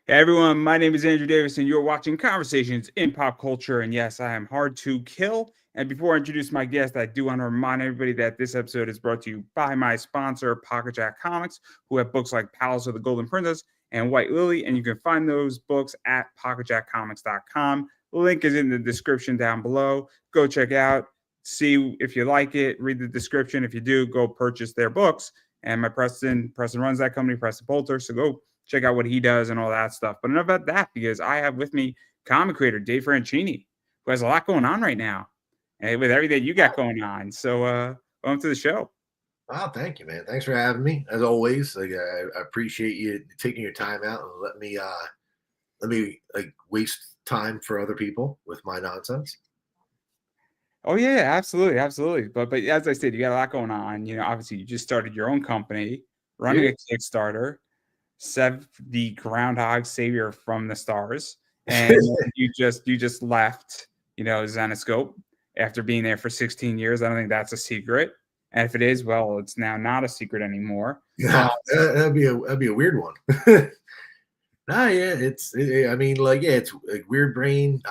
Hey everyone, my name is Andrew Davis, and you're watching Conversations in Pop Culture. And yes, I am hard to kill. And before I introduce my guest, I do want to remind everybody that this episode is brought to you by my sponsor, Pocket Jack Comics, who have books like Palace of the Golden Princess and White Lily. And you can find those books at pocketjackcomics.com. The link is in the description down below. Go check out, see if you like it, read the description. If you do, go purchase their books. And my Preston runs that company, Preston Poulter. So go check out what he does and all that stuff. But enough about that, because I have with me comic creator Dave Franchini, who has a lot going on right now, and with everything you got going on. So welcome to the show. Oh, thank you, man. Thanks for having me. As always, I appreciate you taking your time out and let me waste time for other people with my nonsense. Oh yeah, absolutely, absolutely. But as I said, you got a lot going on. Obviously you just started your own company, running Yeah. a Kickstarter, Sev the Groundhog Savior from the Stars, and you just left, Zenoscope after being there for 16 years. I don't think that's a secret, and if it is, well, it's now not a secret anymore. Yeah, that'd be a weird one. Nah, yeah, I mean, yeah, it's like Weird Brain.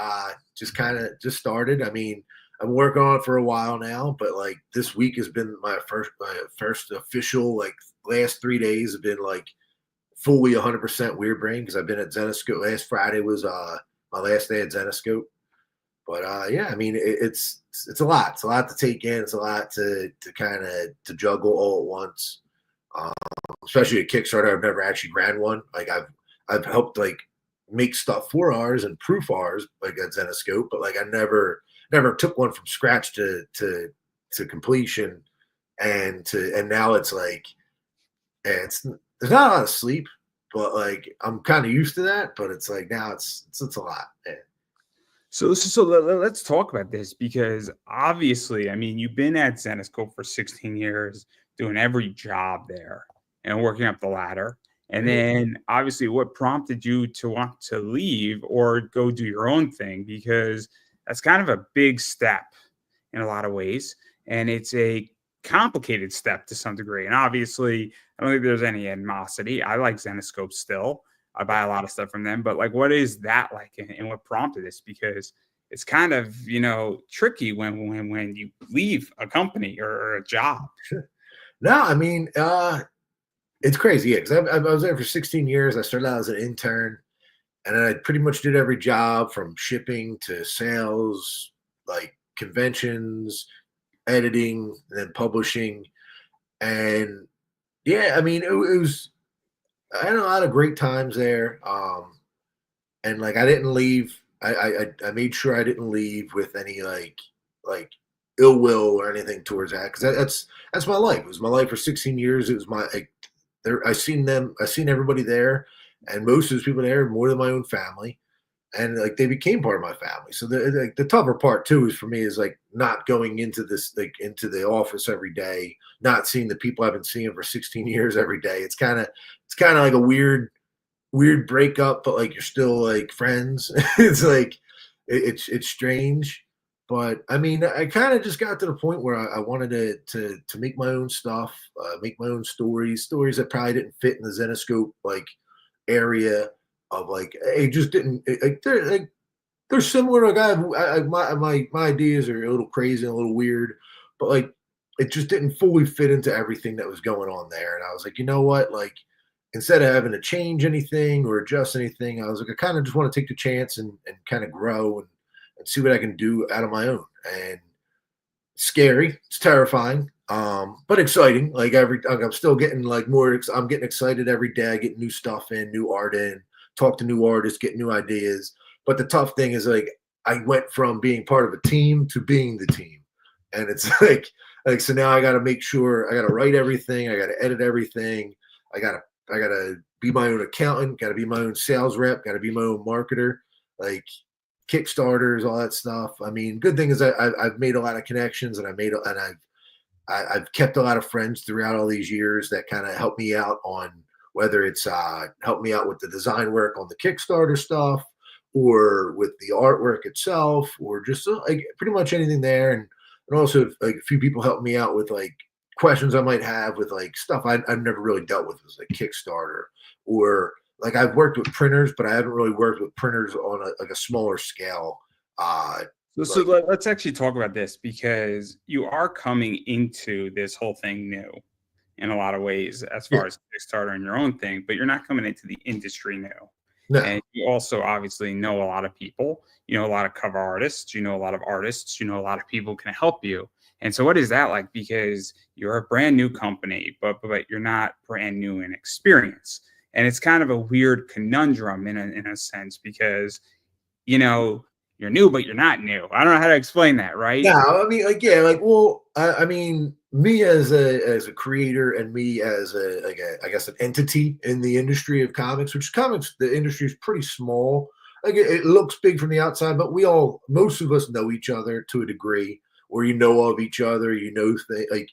Just kind of just started. I mean, I'm working on it for a while now, but like this week has been my first official. Like last 3 days have been like fully 100% Weird Brain because I've been at Zenoscope. Last Friday was my last day at Zenoscope. But yeah, I mean, it's a lot. It's a lot to take in. It's a lot to kind of to juggle all at once. Um, Especially a Kickstarter. I've never actually ran one. Like I've helped like make stuff for ours and proof ours like at Zenoscope, but like I never took one from scratch to completion and now it's like it's there's not a lot of sleep, but like I'm kind of used to that. But it's like now it's a lot. Yeah. So let's talk about this, because obviously, I mean, you've been at Zenoscope for 16 years, doing every job there and working up the ladder. And then obviously, what prompted you to want to leave or go do your own thing? Because that's kind of a big step in a lot of ways. And it's a complicated step to some degree. And obviously, I don't think there's any animosity. I like Zenoscope still. I buy a lot of stuff from them, but like, what is that like, and what prompted this? Because it's kind of tricky when you leave a company or a job. No, I mean, it's crazy. Yeah, because I was there for 16 years. I started out as an intern, and then I pretty much did every job from shipping to sales, like conventions, editing, and then publishing. And yeah, I mean, it was. I had a lot of great times there. And like I didn't leave. I made sure I didn't leave with any like ill will or anything towards that because that's my life. It was my life for 16 years. It was my like, there. I seen everybody there, and most of those people there more than my own family, and like they became part of my family. So the tougher part too is for me is like not going into this like into the office every day, not seeing the people I've been seeing for 16 years every day. It's kind of like a weird breakup, but like you're still like friends. It's like it's strange. But I mean, I kind of just got to the point where I wanted to make my own stuff, make my own stories that probably didn't fit in the Zenoscope like area of like it just didn't like they're similar. Like my ideas are a little crazy and a little weird, but like it just didn't fully fit into everything that was going on there. And I was like, you know what, like instead of having to change anything or adjust anything, I was like, I kind of just want to take the chance and kind of grow and see what I can do out of my own. And scary, it's terrifying, but exciting. Like I'm still getting like more. I'm getting excited every day. I get new stuff in, new art in, talk to new artists, get new ideas. But the tough thing is like I went from being part of a team to being the team, and it's like so now I got to make sure I got to write everything, I got to edit everything, I got to I gotta be my own accountant, gotta be my own sales rep, gotta be my own marketer, like Kickstarters, all that stuff. I mean, good thing is I've made a lot of connections and I've kept a lot of friends throughout all these years that kind of help me out on whether it's help me out with the design work on the Kickstarter stuff or with the artwork itself or just like pretty much anything there. And also like a few people help me out with like questions I might have with like stuff I've never really dealt with as like Kickstarter or like I've worked with printers, but I haven't really worked with printers on a smaller scale. So Like let's actually talk about this because you are coming into this whole thing new in a lot of ways as yeah, far as Kickstarter and your own thing, but you're not coming into the industry new. no, And you also obviously know a lot of people, you know, a lot of cover artists, you know, a lot of artists, you know, a lot of people can help you. And so what is that like? Because you're a brand new company, but you're not brand new in experience. And it's kind of a weird conundrum in a sense because, you know, you're new, but you're not new. I don't know how to explain that, right? no. I mean, like yeah, like well, I mean, me as a creator and me as a like a I guess an entity in the industry of comics, which comics the industry is pretty small. Like it looks big from the outside, but most of us know each other to a degree, or you know of each other, you know things like.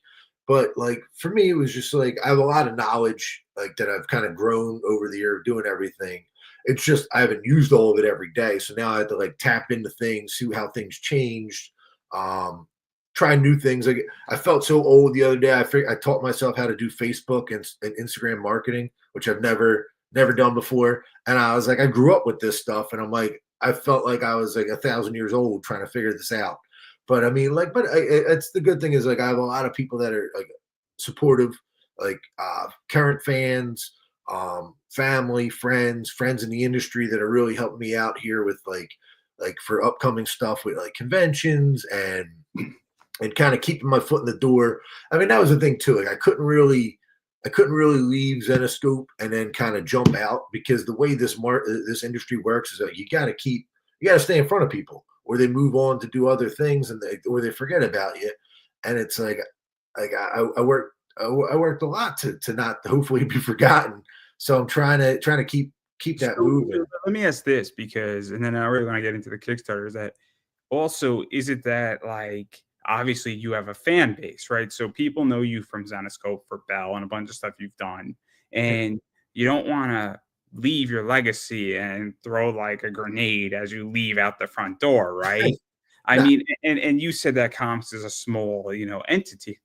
But like for me, it was just like I have a lot of knowledge like that I've kind of grown over the year of doing everything. It's just I haven't used all of it every day, so now I have to like tap into things, see how things changed, um, try new things. Like I felt so old the other day. I taught myself how to do Facebook and Instagram marketing, which I've never done before. And I was like, I grew up with this stuff, and I'm like, I felt like I was like 1,000 years old trying to figure this out. But I mean, like, it's the good thing is like I have a lot of people that are like supportive, like current fans, family, friends in the industry that are really helping me out here with like for upcoming stuff with like conventions and kind of keeping my foot in the door. I mean, that was the thing too. Like I couldn't really leave Zenoscope and then kind of jump out because the way this industry works is that you got to stay in front of people or they move on to do other things or they forget about you. And it's like I worked a lot to not hopefully be forgotten. So I'm trying to keep that So moving. let me ask this because, and then I really want to get into the Kickstarter. Is that also, is it that like obviously you have a fan base, right? So people know you from Zenoscope for Bell and a bunch of stuff you've done, and you don't want to leave your legacy and throw like a grenade as you leave out the front door, right? I No, mean, and you said that comps is a small, you know, entity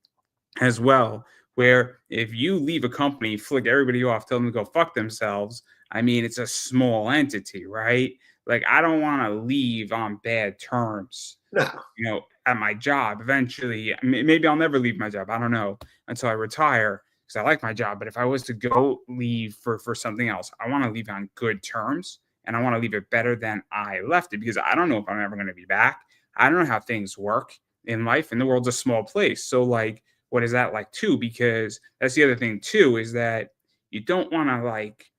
as well, where if you leave a company, flick everybody off, tell them to go fuck themselves, I mean, it's a small entity, right? Like, I don't want to leave on bad terms, no. you know, at my job. Eventually, maybe I'll never leave my job. I don't know until I retire because I like my job. But if I was to go leave for something else, I want to leave on good terms and I want to leave it better than I left it because I don't know if I'm ever going to be back. I don't know how things work in life, and the world's a small place. So, like, what is that like too? Because that's the other thing too is that you don't want to like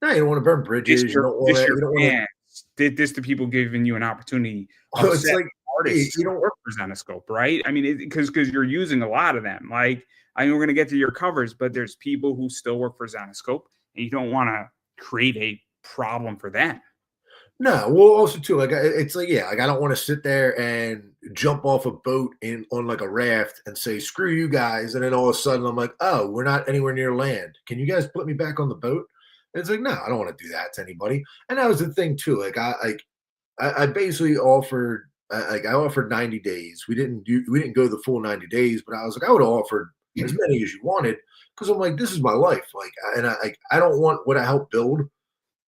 No, you don't want to burn bridges. You don't want dish to. your You don't want to. fans, did this to people giving you an opportunity, It's upset like artists you who don't. work for Zenoscope, right? I mean, because you're using a lot of them. Like, I know we're gonna get to your covers, but there's people who still work for Zenoscope, and you don't want to create a problem for them. No, well, also too, like it's like yeah, like I don't want to sit there and jump off a boat in on like a raft and say screw you guys, and then all of a sudden I'm like, oh, we're not anywhere near land. Can you guys put me back on the boat? And it's like no, I don't want to do that to anybody. And that was the thing too. I basically offered I offered 90 days. We didn't go the full 90 days, but I was like I would have offered as many as you wanted because I'm like this is my life. I don't want what I helped build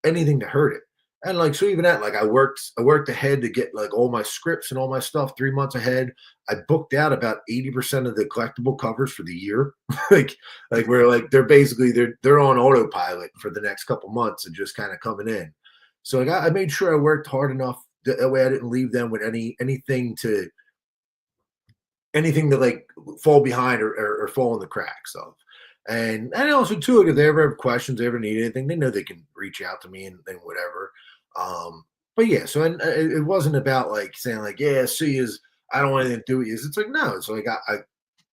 anything to hurt it. And like so even that, like I worked ahead to get like all my scripts and all my stuff 3 months ahead. I booked out about 80% of the collectible covers for the year. like like we're like they're on autopilot for the next couple months and just kind of coming in. So like I made sure I worked hard enough that way I didn't leave them with anything to like fall behind or fall in the cracks of. And also too, like if they ever have questions, they ever need anything, they know they can reach out to me and whatever. But yeah, so it wasn't about like saying like, yeah, see is I don't want anything to do with you. It's like no, it's like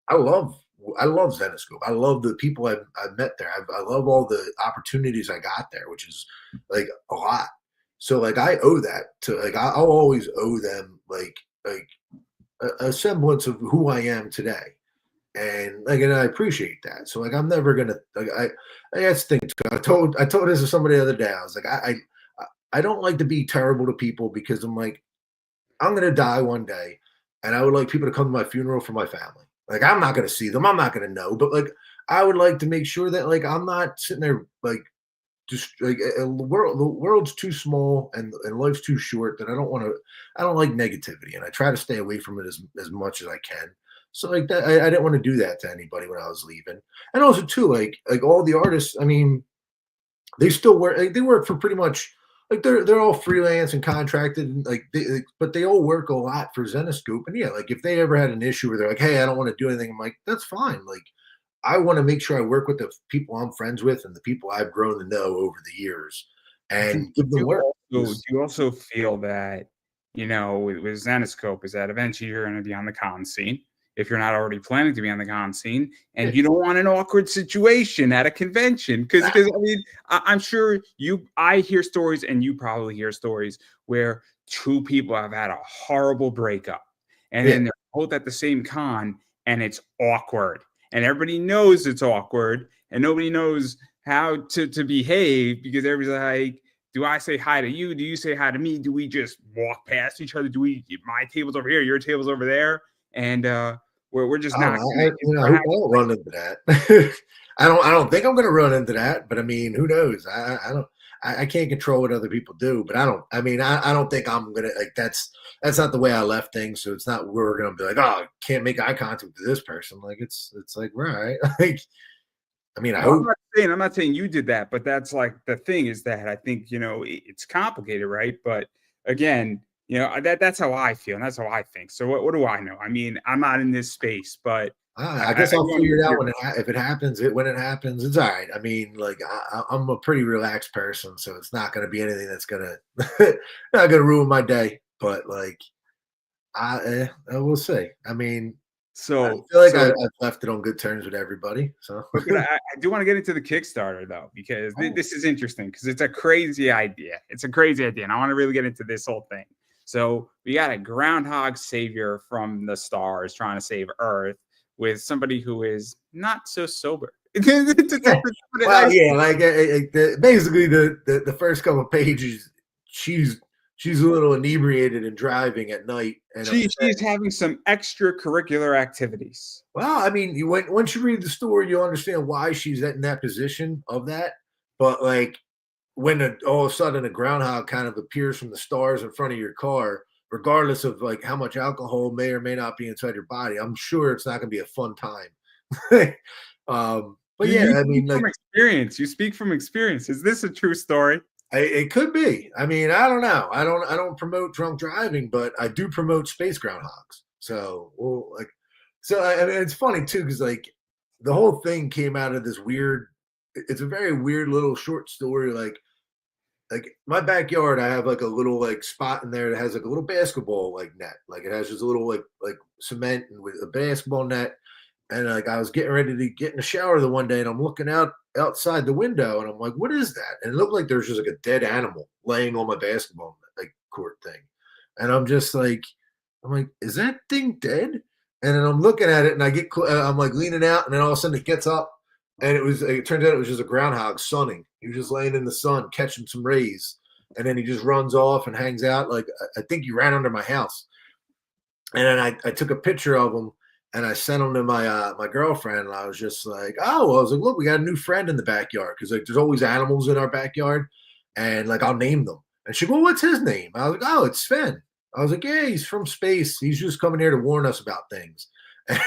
I love I love Zenoscope. I love the people I've met there. I love all the opportunities I got there, which is like a lot. So like I owe that to like I'll always owe them like a semblance of who I am today. And I appreciate that. So like I'm never gonna like that's the thing too. I told this to somebody the other day. I was like I don't like to be terrible to people because I'm like I'm gonna die one day, and I would like people to come to my funeral for my family. Like I'm not gonna see them. I'm not gonna know, but like I would like to make sure that like I'm not sitting there like just like the world's too small and life's too short that I don't like negativity, and I try to stay away from it as much as I can. So like that, I didn't want to do that to anybody when I was leaving. And also too, like all the artists, I mean, they still work. Like, they work for pretty much like they're all freelance and contracted, and but they all work a lot for Zenoscope. And yeah, like if they ever had an issue where they're like, hey, I don't want to do anything, I'm like, that's fine. Like I want to make sure I work with the people I'm friends with and the people I've grown to know over the years, Do and give them work. do you also feel that, with Zenoscope is that eventually you're gonna be on the con scene, if you're not already planning to be on the con scene, Yeah. and you don't want an awkward situation at a convention? Because I mean, I'm sure I hear stories, and you probably hear stories where two people have had a horrible breakup, and Yeah. then they're both at the same con, and it's awkward, and everybody knows it's awkward, and nobody knows how to behave because everybody's like, do I say hi to you? Do you say hi to me? Do we just walk past each other? Do we, my table's over here, your table's over there? And we're just I don't not know. gonna I hope interact. I don't run into that. I don't think I'm going to run into that. But I mean, who knows? I don't. I can't control what other people do. But I don't. I mean, I don't think I'm gonna like. That's not the way I left things. So it's not where we're going to be like, oh, can't make eye contact with this person. Like it's like right. Like I mean, I Well, hope. I'm not saying you did that, but that's like the thing is that I think, it's complicated, right? But again, that's how I feel and that's how I think. So what do I know? I mean, I'm not in this space, but I guess I I'll want figure it out to. if it happens. When it happens, it's all right. I mean, like I'm a pretty relaxed person, so it's not going to be anything that's gonna not going to ruin my day. But like, I will say. I mean, I So feel like so I've left it on good terms with everybody. So, but I do want to get into the Kickstarter though, because oh, this is interesting because it's a crazy idea. It's a crazy idea, and I want to really get into this whole thing. So we got a groundhog savior from the stars trying to save Earth with somebody who is not so sober. yeah. To put it Well, nicely. yeah, like basically the first couple of pages, she's she's a little inebriated and driving at night and upset. She's having some extracurricular activities. Well, I mean, once you read the story, you'll understand why she's in that position of that. But like when all of a sudden a groundhog kind of appears from the stars in front of your car, regardless of like how much alcohol may or may not be inside your body, I'm sure it's not going to be a fun time. But You yeah, I speak mean, from like experience. You speak from experience. Is this a true story? it could be. I mean, I don't know. I don't promote drunk driving, but I do promote space groundhogs. So, well, like, so I mean, it's funny too because like the whole thing came out of this weird. It's a very weird little short story. Like my backyard, I have like a little like spot in there that has like a little basketball like net. Like it has just a little like cement and with a basketball net. And like I was getting ready to get in the shower the one day, and I'm looking outside the window, and I'm like, "What is that?" And it looked like there's just like a dead animal laying on my basketball like court thing, and I'm like, "Is that thing dead?" And then I'm looking at it, and I'm like leaning out, and then all of a sudden it gets up, and it turns out it was just a groundhog sunning. He was just laying in the sun catching some rays, and then he just runs off and hangs out. Like I think he ran under my house, and then I took a picture of him and I sent him to my girlfriend, and I was just like, oh, well, I was like, look, we got a new friend in the backyard because like there's always animals in our backyard, and like I'll name them. And she, well, what's his name? I was like, oh, it's Sven. I was like, yeah, he's from space. He's just coming here to warn us about things.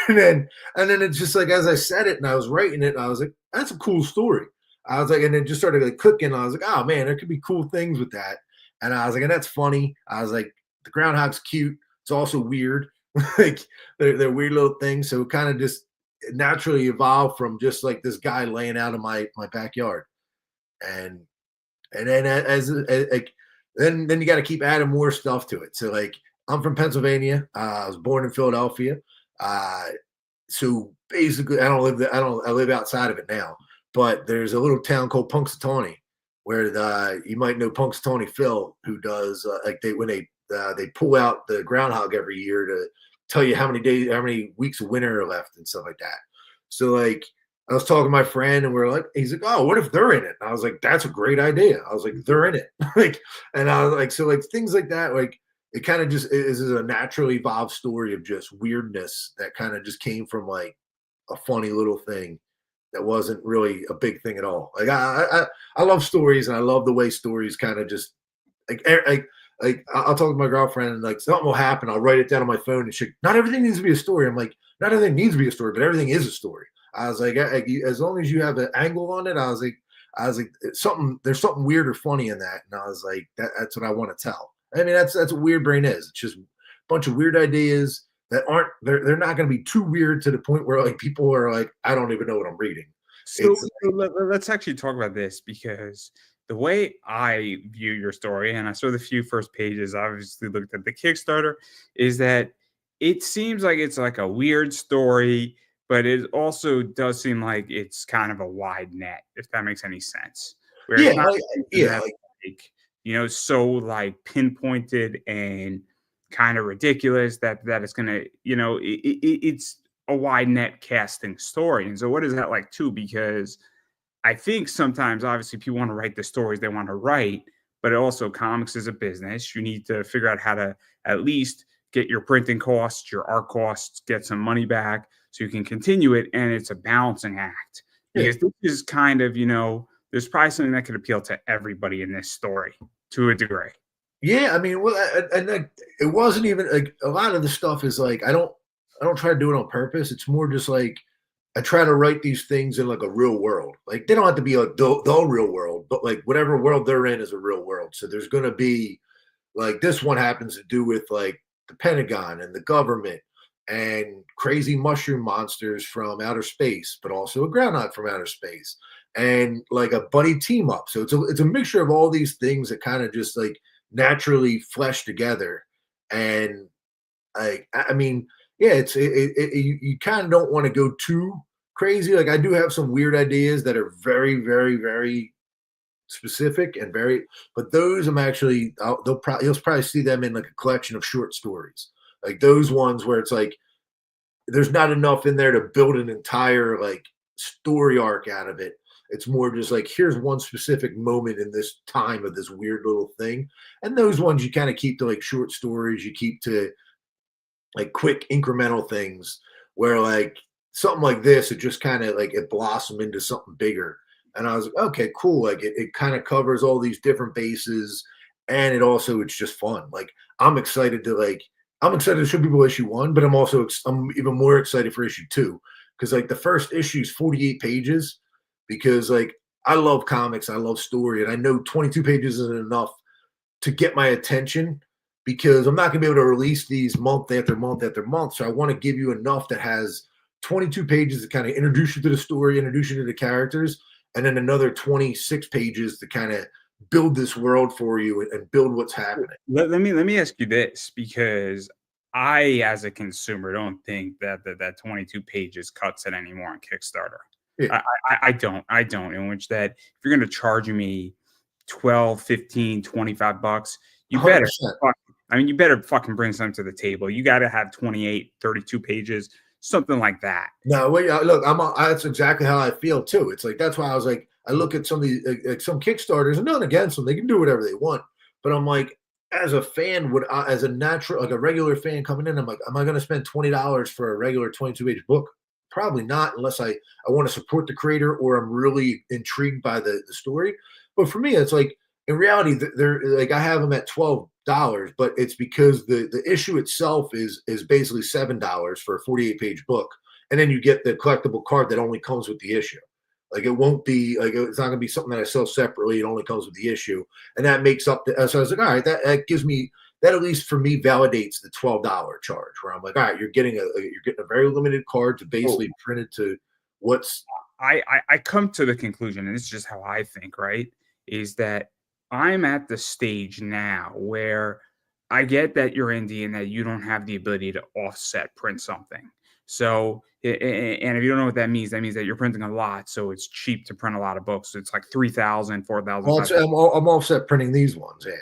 And then it's just like as I said it and I was writing it, and I was like, that's a cool story. I was like, and it just started like clicking. I was like, oh man, there could be cool things with that. And I was like, and that's funny. I was like, the groundhog's cute. It's also weird. Like they're weird little things. So it kind of just naturally evolved from just like this guy laying out in my backyard. And then like then you got to keep adding more stuff to it. So like I'm from Pennsylvania. I was born in Philadelphia. Uh, so basically, I live outside of it now. But there's a little town called Punxsutawney where you might know Punxsutawney Phil, who does like they pull out the groundhog every year to tell you how many weeks of winter are left and stuff like that. So like I was talking to my friend and he's like, oh, what if they're in it? And I was like, that's a great idea. I was like, they're in it. Like, and I was like, so like things like that, like it kind of just is a naturally evolved story of just weirdness that kind of just came from like a funny little thing. that wasn't really a big thing at all. Like I love stories, and I love the way stories kind of just like I'll talk to my girlfriend, and like something will happen. I'll write it down on my phone, and she, not everything needs to be a story. I'm like, not everything needs to be a story, but everything is a story. I was like, as long as you have an angle on it, I was like, something there's something weird or funny in that, and I was like, that's what I want to tell. I mean, that's what weird brain is. It's just a bunch of weird ideas that aren't they're not going to be too weird to the point where like people are like, I don't even know what I'm reading. So, It's let's actually talk about this because the way I view your story, and I saw the few first pages, obviously looked at the Kickstarter, is that it seems like it's like a weird story, but it also does seem like it's kind of a wide net, if that makes any sense. Where yeah, it's not something yeah, that's like like, so like pinpointed and kind of ridiculous that it's gonna, it's a wide net casting story. And so what is that like too? Because I think sometimes obviously people want to write the stories they want to write, but also comics is a business. You need to figure out how to at least get your printing costs, your art costs, get some money back so you can continue it. And it's a balancing act yeah. because this is kind of, there's probably something that could appeal to everybody in this story to a degree. Yeah, I mean, well, and like, it wasn't even like a lot of the stuff is like I don't try to do it on purpose. It's more just like I try to write these things in like a real world. Like they don't have to be like the real world, but like whatever world they're in is a real world. So there's going to be like this one happens to do with like the Pentagon and the government and crazy mushroom monsters from outer space, but also a groundhog from outer space and like a buddy team up. So it's a mixture of all these things that kind of just like naturally flesh together. And I mean, yeah, you kind of don't want to go too crazy. Like I do have some weird ideas that are very, very, very specific and very, but those I'm actually you'll probably see them in like a collection of short stories, like those ones where it's like there's not enough in there to build an entire like story arc out of it. It's more just like here's one specific moment in this time of this weird little thing, and those ones you kind of keep to like short stories. You keep to like quick incremental things where like something like this, it just kind of like it blossomed into something bigger. And I was like, okay, cool. Like it kind of covers all these different bases. And it also, it's just fun. Like I'm excited to show people issue 1, but I'm even more excited for issue 2. Cause like the first issue is 48 pages because like I love comics, I love story, and I know 22 pages isn't enough to get my attention because I'm not going to be able to release these month after month after month. So I want to give you enough that has 22 pages to kind of introduce you to the story, introduce you to the characters, and then another 26 pages to kind of build this world for you and build what's happening. Let me ask you this because I, as a consumer, don't think that 22 pages cuts it anymore on Kickstarter. Yeah, I don't. In which that if you're going to charge me 12, 15, $25, you better 100%. you better fucking bring something to the table. You got to have 28, 32 pages, something like that. No, wait, look, that's exactly how I feel too. It's like, that's why I was like, I look at some of these, like some Kickstarters, and nothing against them, they can do whatever they want. But I'm like, as a fan, as a natural, like a regular fan coming in, I'm like, am I going to spend $20 for a regular 22-page book? Probably not, unless I want to support the creator or I'm really intrigued by the story. But for me, it's like, in reality, they're like, I have them at $12, but it's because the issue itself is basically $7 for a 48-page book, and then you get the collectible card that only comes with the issue. Like it won't be like it's not going to be something that I sell separately. It only comes with the issue, and that makes up. So I was like, all right, that gives me that at least for me validates the $12 charge. Where I'm like, all right, you're getting a very limited card to Oh, basically print it to what's I come to the conclusion, and this is just how I think, right? Is that I'm at the stage now where I get that you're indie and that you don't have the ability to offset print something. So, and if you don't know what that means that you're printing a lot, so it's cheap to print a lot of books. It's like 3,000, 4,000, well, 5,000. I'm offset printing these ones. Yeah,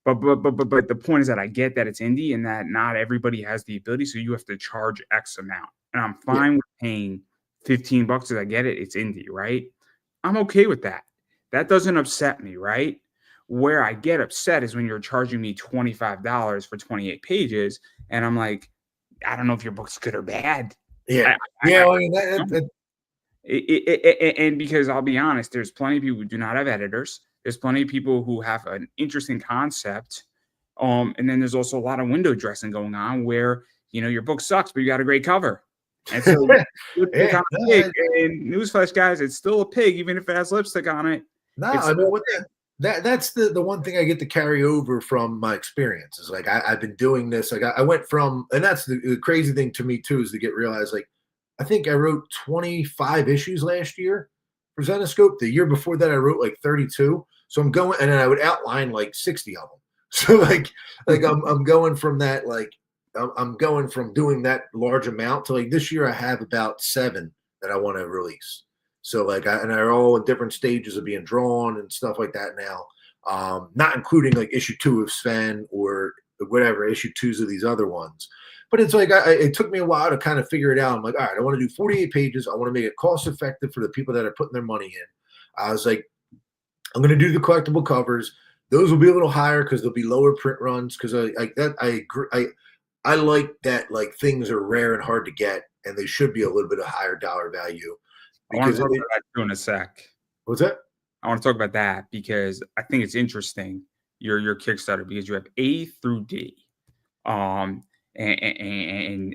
But the point is that I get that it's indie and that not everybody has the ability, so you have to charge X amount. And I'm yeah, fine with paying $15 as I get it. It's indie, right? I'm okay with that. That doesn't upset me, right? Where I get upset is when you're charging me $25 for 28 pages, and I'm like, I don't know if your book's good or bad. yeah, I, I, yeah. I I mean, don't know. And because I'll be honest, there's plenty of people who do not have editors. There's plenty of people who have an interesting concept. And then there's also a lot of window dressing going on where, your book sucks, but you got a great cover. And so you pick Yeah, on a pig, and newsflash, guys, it's still a pig, even if it has lipstick on it. no, It's I mean still what that's the one thing I get to carry over from my experience is like I've been doing this. Like I went from, and that's the crazy thing to me too, is to get realized like I think I wrote 25 issues last year for Zenoscope. The year before that I wrote like 32. So I'm going, and then I would outline like 60 of them. So like I'm going from that, like I'm going from doing that large amount to like this year I have about 7 that I want to release. So like and they're all in different stages of being drawn and stuff like that now. Not including like issue 2 of Sven or whatever issue 2s of these other ones. But it's like it took me a while to kind of figure it out. I'm like, all right, I want to do 48 pages. I want to make it cost effective for the people that are putting their money in. I was like, I'm going to do the collectible covers. Those will be a little higher because they'll be lower print runs. Because I agree. I like that like things are rare and hard to get, and they should be a little bit of higher dollar value. I want to Because talk about that too in a sec. what's that? I want to talk about that because I think it's interesting, your Kickstarter, because you have A through D. And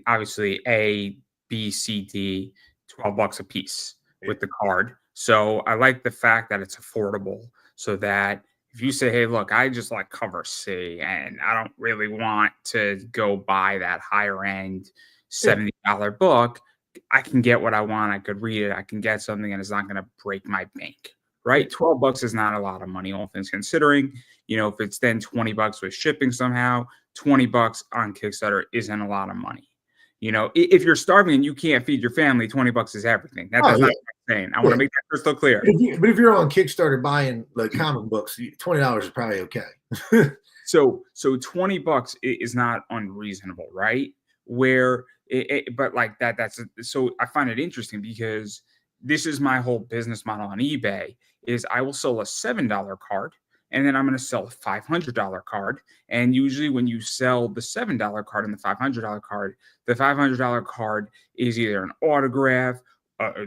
obviously A, B, C, D, $12 a piece with the card. So I like the fact that it's affordable, so that if you say, hey, look, I just like cover C and I don't really want to go buy that higher end $70 book, I can get what I want. I could read it. I can get something, and it's not going to break my bank, right? $12 is not a lot of money, all things considering. If it's then $20 with shipping somehow, $20 on Kickstarter isn't a lot of money. If you're starving and you can't feed your family, $20 is everything. That's not what I'm saying. I want to make that crystal clear. But if you're on Kickstarter buying like comic books, $20 is probably okay. So $20 is not unreasonable, right? But like so I find it interesting because this is my whole business model on eBay is I will sell a $7 card, and then I'm going to sell a $500 card. And usually when you sell the $7 card and the $500 card, the $500 card is either an autograph,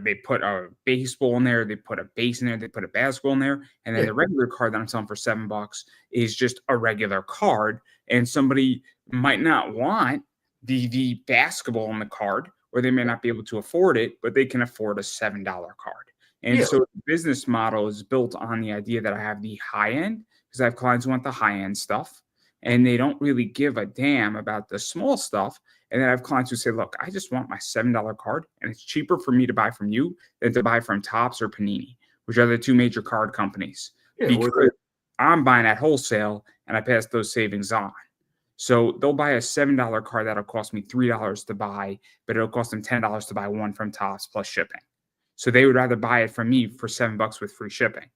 they put a baseball in there, they put a base in there, they put a basketball in there, and then the regular card that I'm selling for $7 is just a regular card. And somebody might not want the basketball on the card, or they may not be able to afford it, but they can afford a $7 card. And so the business model is built on the idea that I have the high end, because I have clients who want the high end stuff, and they don't really give a damn about the small stuff. And then I have clients who say, look, I just want my $7 card, and it's cheaper for me to buy from you than to buy from Topps or Panini, which are the 2 major card companies. Because I'm buying at wholesale and I pass those savings on. So they'll buy a $7 card that'll cost me $3 to buy, but it'll cost them $10 to buy one from Topps plus shipping. So they would rather buy it from me for $7 with free shipping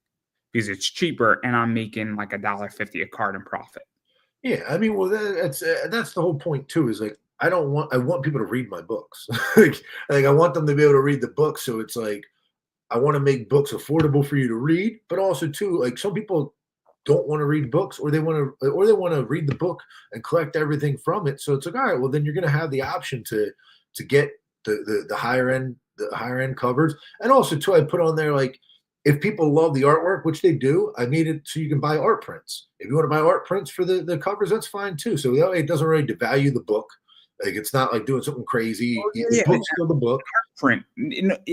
because it's cheaper, and I'm making like $1.50 a card in profit. Yeah, I mean, well, that's the whole point too. Is like I want people to read my books. like I want them to be able to read the book. So it's like I want to make books affordable for you to read, but also too like some people don't want to read books, or they want to read the book and collect everything from it. So it's like, all right, well then you're going to have the option to get the higher end covers, and also too I put on there like if people love the artwork, which they do, I made it so you can buy art prints. If you want to buy art prints for the covers, that's fine too. So that way it doesn't really devalue the book. Like it's not like doing something crazy. The book's still the book. Print.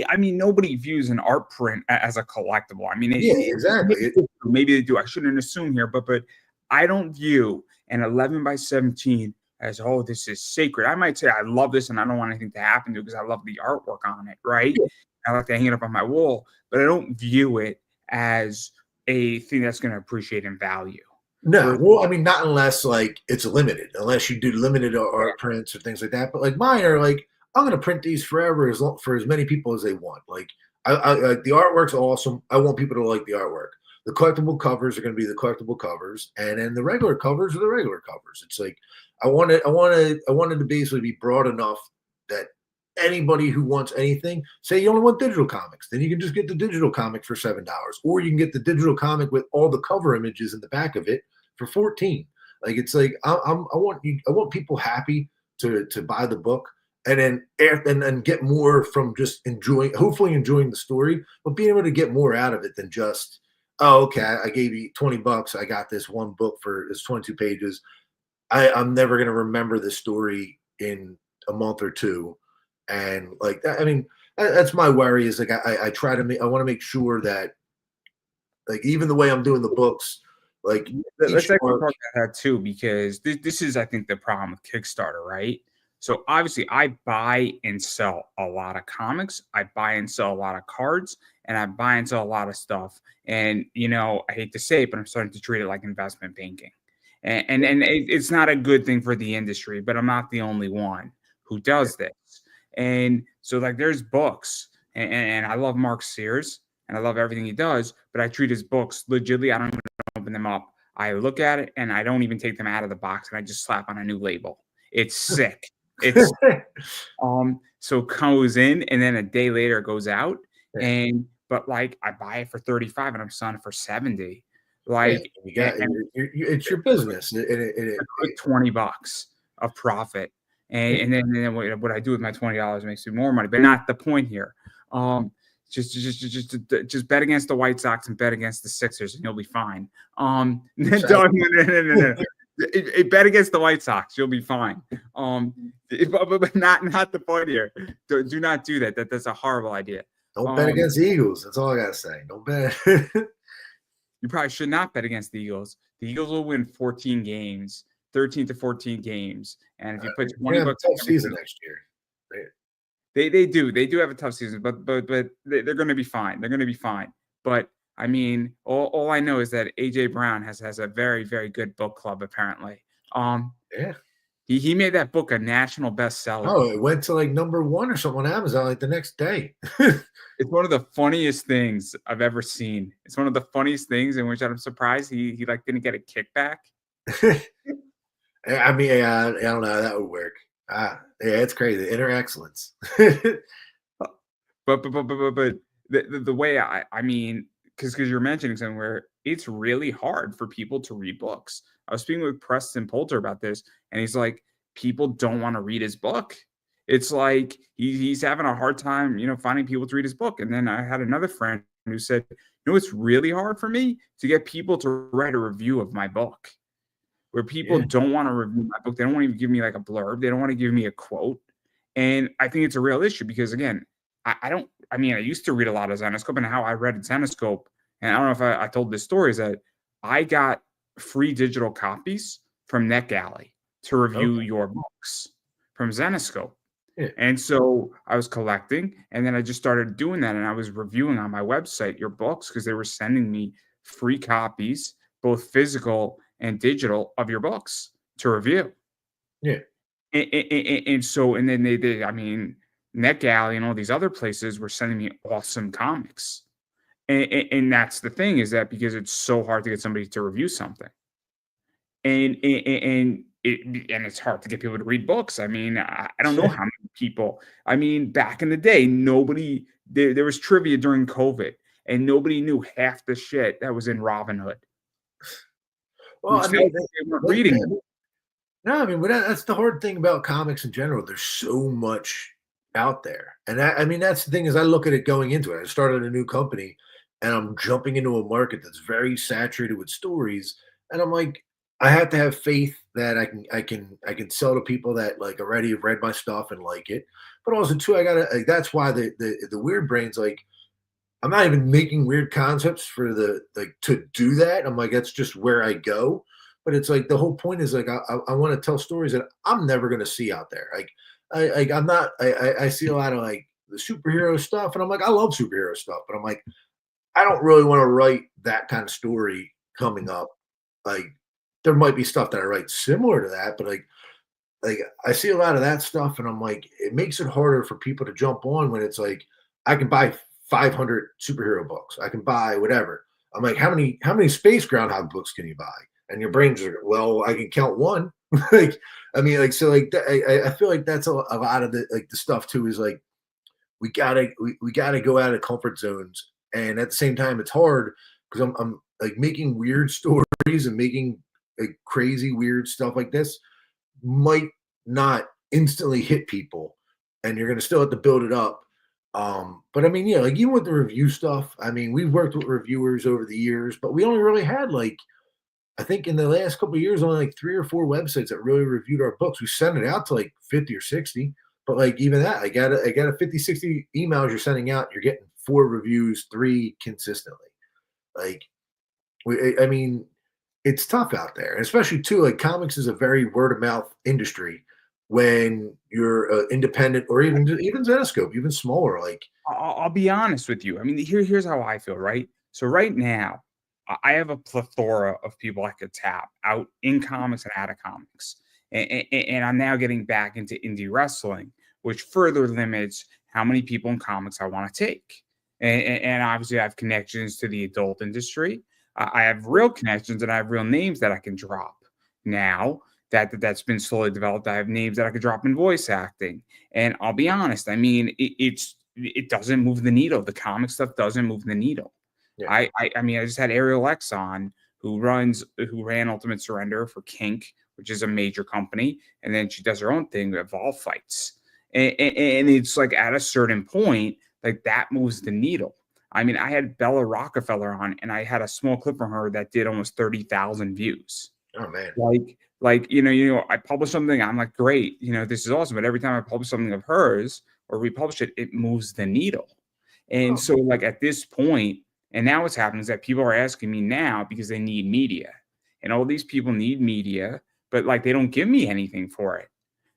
I mean, nobody views an art print as a collectible. I mean, exactly. Maybe they do. I shouldn't assume here, but I don't view an 11x17 as, oh, this is sacred. I might say I love this and I don't want anything to happen to it because I love the artwork on it, right? Yeah. I like to hang it up on my wall, but I don't view it as a thing that's going to appreciate in value. No, well, I mean, not unless like it's limited, unless you do limited art prints or things like that. But like mine are like, I'm going to print these forever for as many people as they want. Like I like the artwork's awesome. I want people to like the artwork. The collectible covers are going to be the collectible covers, and then the regular covers are the regular covers. It's like I wanted to basically be broad enough that anybody who wants anything, say you only want digital comics, then you can just get the digital comic for $7, or you can get the digital comic with all the cover images in the back of it for $14. Like it's like I want people happy to buy the book, and then and get more from just hopefully enjoying the story, but being able to get more out of it than just, oh, okay, I gave you $20, I got this one book for it's 22 pages. I'm never gonna remember this story in a month or two, and like I mean that's my worry is like I try to make I want to make sure that like even the way I'm doing the books, like Let's each actually arc. talk about that too, because this is, I think, the problem with Kickstarter, right? So obviously, I buy and sell a lot of comics, I buy and sell a lot of cards, and I buy and sell a lot of stuff. And I hate to say it, but I'm starting to treat it like investment banking, and it's not a good thing for the industry. But I'm not the only one who does this. And so, like, there's books, and I love Mark Sears, and I love everything he does, but I treat his books legitimately. I don't even open them up. I look at it and I don't even take them out of the box and I just slap on a new label. It's sick. It's so it goes in and then a day later it goes out. Yeah, And but like I buy it for 35 and I'm selling it for 70. yeah, Like you and, got and it's your business, and a quick $20 of profit. And then what I do with my $20 makes me more money, but not the point here. Um, just bet against the White Sox and bet against the Sixers, and you'll be fine. No. Bet against the White Sox, you'll be fine. But not the point here. Do not do that. That's a horrible idea. don't bet against the Eagles. That's all I gotta say. Don't bet. You probably should not bet against the Eagles. The Eagles will win 14 games, 13 to 14 games. And if you put We're gonna have $20 a tough season next year. they do have a tough season, but they're going to be fine. They're going to be fine. But I mean, all I know is that AJ Brown has a very, very good book club apparently. Yeah. He made that book a national bestseller. Oh, it went to like #1 or something on Amazon like the next day. It's one of the funniest things I've ever seen. It's one of the funniest things in which I'm surprised he like didn't get a kickback. I mean, I don't know how that would work. Yeah, it's crazy. Inner excellence. But the way I mean, because you're mentioning something where it's really hard for people to read books. I was speaking with Preston Poulter about this, and he's like, people don't want to read his book. It's like he's having a hard time, finding people to read his book. And then I had another friend who said, it's really hard for me to get people to write a review of my book. Where people don't want to review my book. They don't want to even give me like a blurb. They don't want to give me a quote. And I think it's a real issue because, again, I used to read a lot of Zenoscope, and how I read Zenoscope, and I don't know if I told this story, is that I got free digital copies from NetGalley to review your books from Zenoscope. Yeah. And so I was collecting, and then I just started doing that, and I was reviewing on my website your books because they were sending me free copies, both physical and digital, of your books to review. Yeah. And so, and then NetGalley and all these other places were sending me awesome comics. And that's the thing, is that because it's so hard to get somebody to review something. And it's hard to get people to read books. I mean, I don't know how many people. I mean, back in the day, there was trivia during COVID, and nobody knew half the shit that was in Robinhood. Well, I mean, they weren't reading. No, I mean, but that's the hard thing about comics in general. There's so much out there, and that's the thing. Is I look at it going into it. I started a new company, and I'm jumping into a market that's very saturated with stories, and I'm like, I have to have faith that I can sell to people that like already have read my stuff and like it. But also too, I gotta. Like, that's why the weird brains like. I'm not even making weird concepts for to do that. I'm like, that's just where I go. But it's like the whole point is like I want to tell stories that I'm never gonna see out there. I'm not I see a lot of like the superhero stuff, and I'm like, I love superhero stuff, but I'm like, I don't really want to write that kind of story coming up. Like there might be stuff that I write similar to that, but like I see a lot of that stuff, and I'm like, it makes it harder for people to jump on when it's like I can buy 500 superhero books. I can buy whatever. I'm like, how many Space Groundhog books can you buy? And your brain's like, well, I can count one. Like, I mean, like, so like, I feel like that's a lot of the like the stuff too is like, we gotta go out of comfort zones, and at the same time, it's hard because I'm like making weird stories and making like crazy weird stuff like this might not instantly hit people, and you're going to still have to build it up. But I mean, yeah, like even with the review stuff, I mean, we've worked with reviewers over the years, but we only really had like, I think in the last couple of years, only like 3 or 4 websites that really reviewed our books. We sent it out to like 50 or 60, but like even that, I got a 50, 60 emails you're sending out. You're getting 4 reviews, 3 consistently. Like, I mean, it's tough out there, and especially too. Like comics is a very word of mouth industry. When you're independent, or even Zenoscope, even smaller, like I'll be honest with you. I mean, here's how I feel, right? So right now, I have a plethora of people I could tap out in comics and out of comics, and I'm now getting back into indie wrestling, which further limits how many people in comics I want to take. And obviously, I have connections to the adult industry. I have real connections, and I have real names that I can drop now. That's been slowly developed. I have names that I could drop in voice acting, and I'll be honest. I mean, it doesn't move the needle. The comic stuff doesn't move the needle. yeah, I mean, I just had Ariel X on who ran Ultimate Surrender for Kink, which is a major company, and then she does her own thing, Evolve Fights, and it's like at a certain point, like that moves the needle. I mean, I had Bella Rockefeller on, and I had a small clip from her that did almost 30,000 views. oh man, Like I publish something, I'm like, great, this is awesome. But every time I publish something of hers or republish it, it moves the needle. And oh, so, like at this point, and now what's happening is that people are asking me now because they need media, and all these people need media, but like they don't give me anything for it.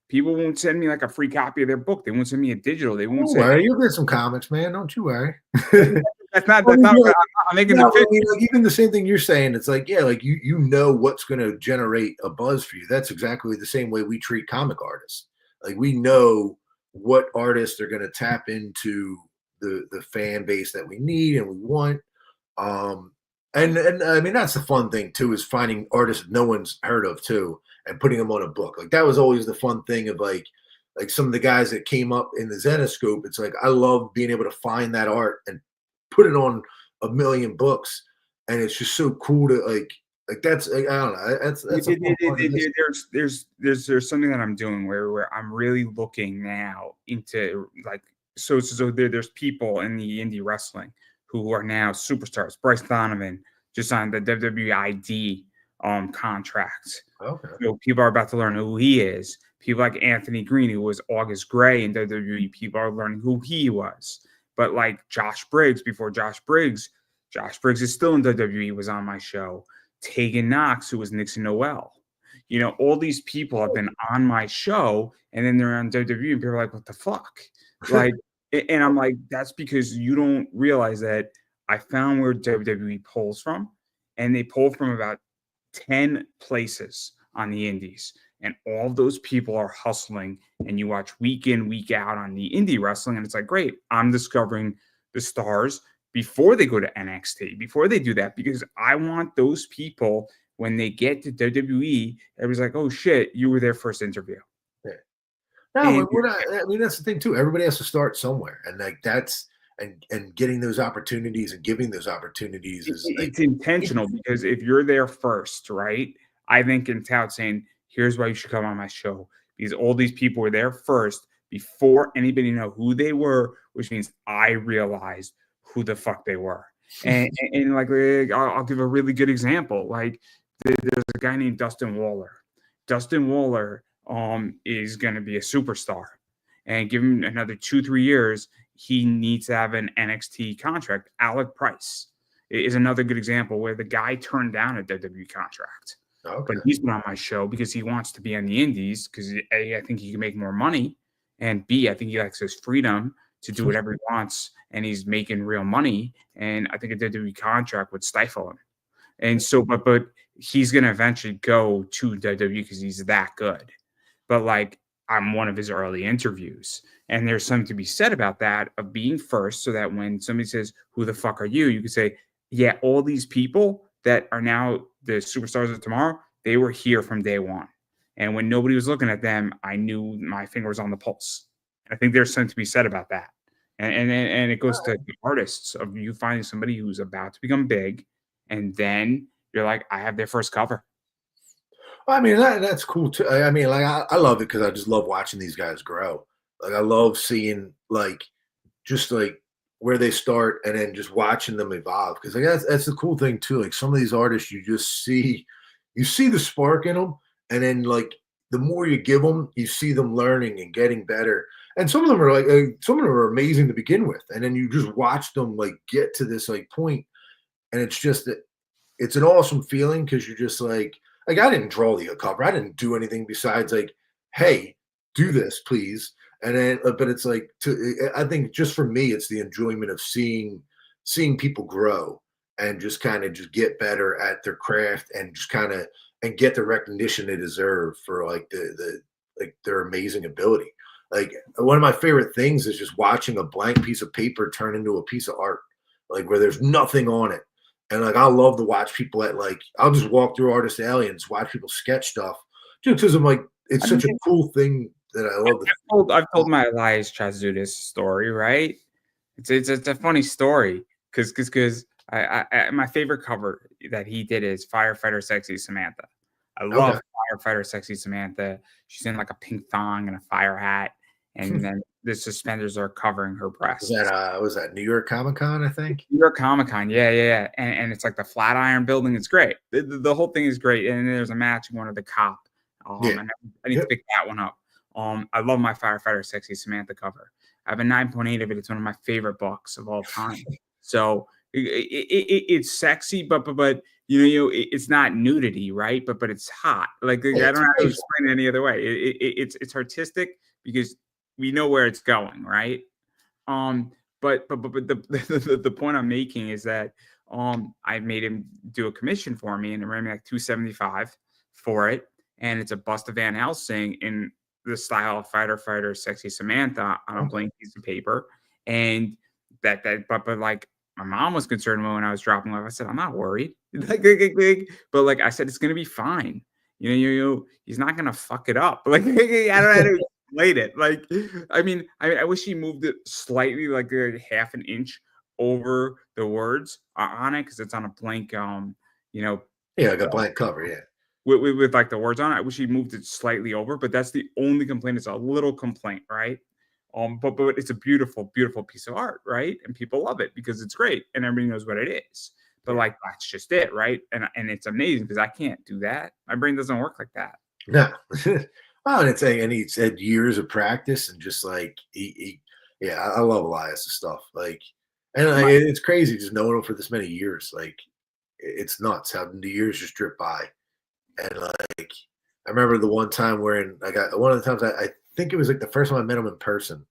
People won't send me like a free copy of their book. They won't send me a digital. They won't don't say worry, you'll get some comics, man. Don't you worry. that's not Well, that's not. yeah, I'm making no, the I pitch. mean, like even the same thing you're saying, it's like, yeah, like you know what's going to generate a buzz for you. That's exactly the same way we treat comic artists. Like we know what artists are going to tap into the fan base that we need and we want. Um, and I mean that's the fun thing too is finding artists no one's heard of too and putting them on a book. Like that was always the fun thing of like some of the guys that came up in the Zenoscope. It's like I love being able to find that art and put it on a million books, and it's just so cool to like that's like, I don't know that's a fun part of this. There's something that I'm doing where I'm really looking now into like so there's people in the indie wrestling who are now superstars. Bryce Donovan just signed the WWID contract. Okay, So people are about to learn who he is. People like Anthony Green, who was August Gray in WWE, people are learning who he was. But like Josh Briggs, before Josh Briggs is still in WWE, was on my show. Tegan Knox, who was Nixon Noel. All these people have been on my show, and then they're on WWE, and people are like, what the fuck? Like, and I'm like, that's because you don't realize that I found where WWE pulls from, and they pull from about 10 places on the indies. And all of those people are hustling, and you watch week in, week out on the indie wrestling, and it's like, great, I'm discovering the stars before they go to NXT, before they do that, because I want those people when they get to WWE, everybody's like, oh shit, you were their first interview. yeah. No, And but we're not. I mean, that's the thing too. Everybody has to start somewhere, and like that's and getting those opportunities and giving those opportunities is like it's intentional because if you're there first, right? I think in tout saying, here's why you should come on my show. Because all these people were there first before anybody know who they were, which means I realized who the fuck they were. And like I'll give a really good example. Like there's a guy named Dustin Waller. Dustin Waller is going to be a superstar, and give him another 2-3 years, he needs to have an NXT contract. Alec Price is another good example where the guy turned down a WWE contract, but okay. he's been on my show because he wants to be on the indies because A, I think he can make more money, and B, I think he likes his freedom to do whatever he wants, and he's making real money. And I think a WWE contract would stifle him. And so, but he's going to eventually go to WWE because he's that good. But like, I'm one of his early interviews. And there's something to be said about that of being first so that when somebody says, who the fuck are you? You can say, yeah, all these people that are now the superstars of tomorrow, they were here from day one. And when nobody was looking at them, I knew my finger was on the pulse. I think there's something to be said about that. And it goes to the artists of you finding somebody who's about to become big, and then you're like, I have their first cover. I mean, that's cool too. I mean, like I love it because I just love watching these guys grow. Like I love seeing like just like where they start and then just watching them evolve. Because like that's the cool thing too. Like some of these artists, you see the spark in them, and then like the more you give them, you see them learning and getting better. And some of them are like some of them are amazing to begin with, and then you just watch them like get to this like point, and it's just it's an awesome feeling because you're just like I didn't draw the cover, I didn't do anything besides like, hey, do this, please. And then, but it's like I think just for me, it's the enjoyment of seeing people grow and just kind of just get better at their craft and just kind of and get the recognition they deserve for like like their amazing ability. Like one of my favorite things is just watching a blank piece of paper turn into a piece of art, like where there's nothing on it. And like I love to watch people at like I'll just walk through Artist Alley and just watch people sketch stuff just because I'm like it's I mean, such a cool thing that I love. I've told my Elias Chazudis story, right? It's a funny story because I my favorite cover that he did is Firefighter Sexy Samantha. I Okay. love Firefighter Sexy Samantha. She's in like a pink thong and a fire hat, and then the suspenders are covering her breasts. Was that New York Comic Con, I think? New York Comic Con, yeah. And it's like the Flatiron Building. It's great. The whole thing is great. And then there's a matching one of the cop. Yeah. And I need to pick that one up. I love my Firefighter Sexy Samantha cover. I have a 9.8 of it. It's one of my favorite books of all time. So it's sexy, but it's not nudity, right? But it's hot. Like Yeah, I it's don't know how to playful. explain it any other way. It's artistic because we know where it's going, right? But the point I'm making is that I made him do a commission for me, and it ran me like 275 for it, and it's a bust of Van Helsing in the style of Fighter Sexy Samantha on a blank piece of paper, and but like my mom was concerned when I was dropping off. I said I'm not worried, but like I said it's gonna be fine. He's not gonna fuck it up. Like I don't know how to explain it. Like I wish he moved it slightly, like half an inch over the words on it because it's on a blank, you know, Yeah, like a blank cover. Yeah. with like the words on it. I wish he moved it slightly over, but that's the only complaint. It's a little complaint, right? But it's a beautiful, beautiful piece of art, right? And people love it because it's great and everybody knows what it is. But Yeah. like that's just it, right? And it's amazing because I can't do that. My brain doesn't work like that. No. Oh, and it's and he's had years of practice and just like yeah, I love Elias's stuff. Like, and like, My, it's crazy just knowing him for this many years. Like, it's nuts how the years just drip by. And like, I remember the one time where I got one of the times I think it was like the first time I met him in person.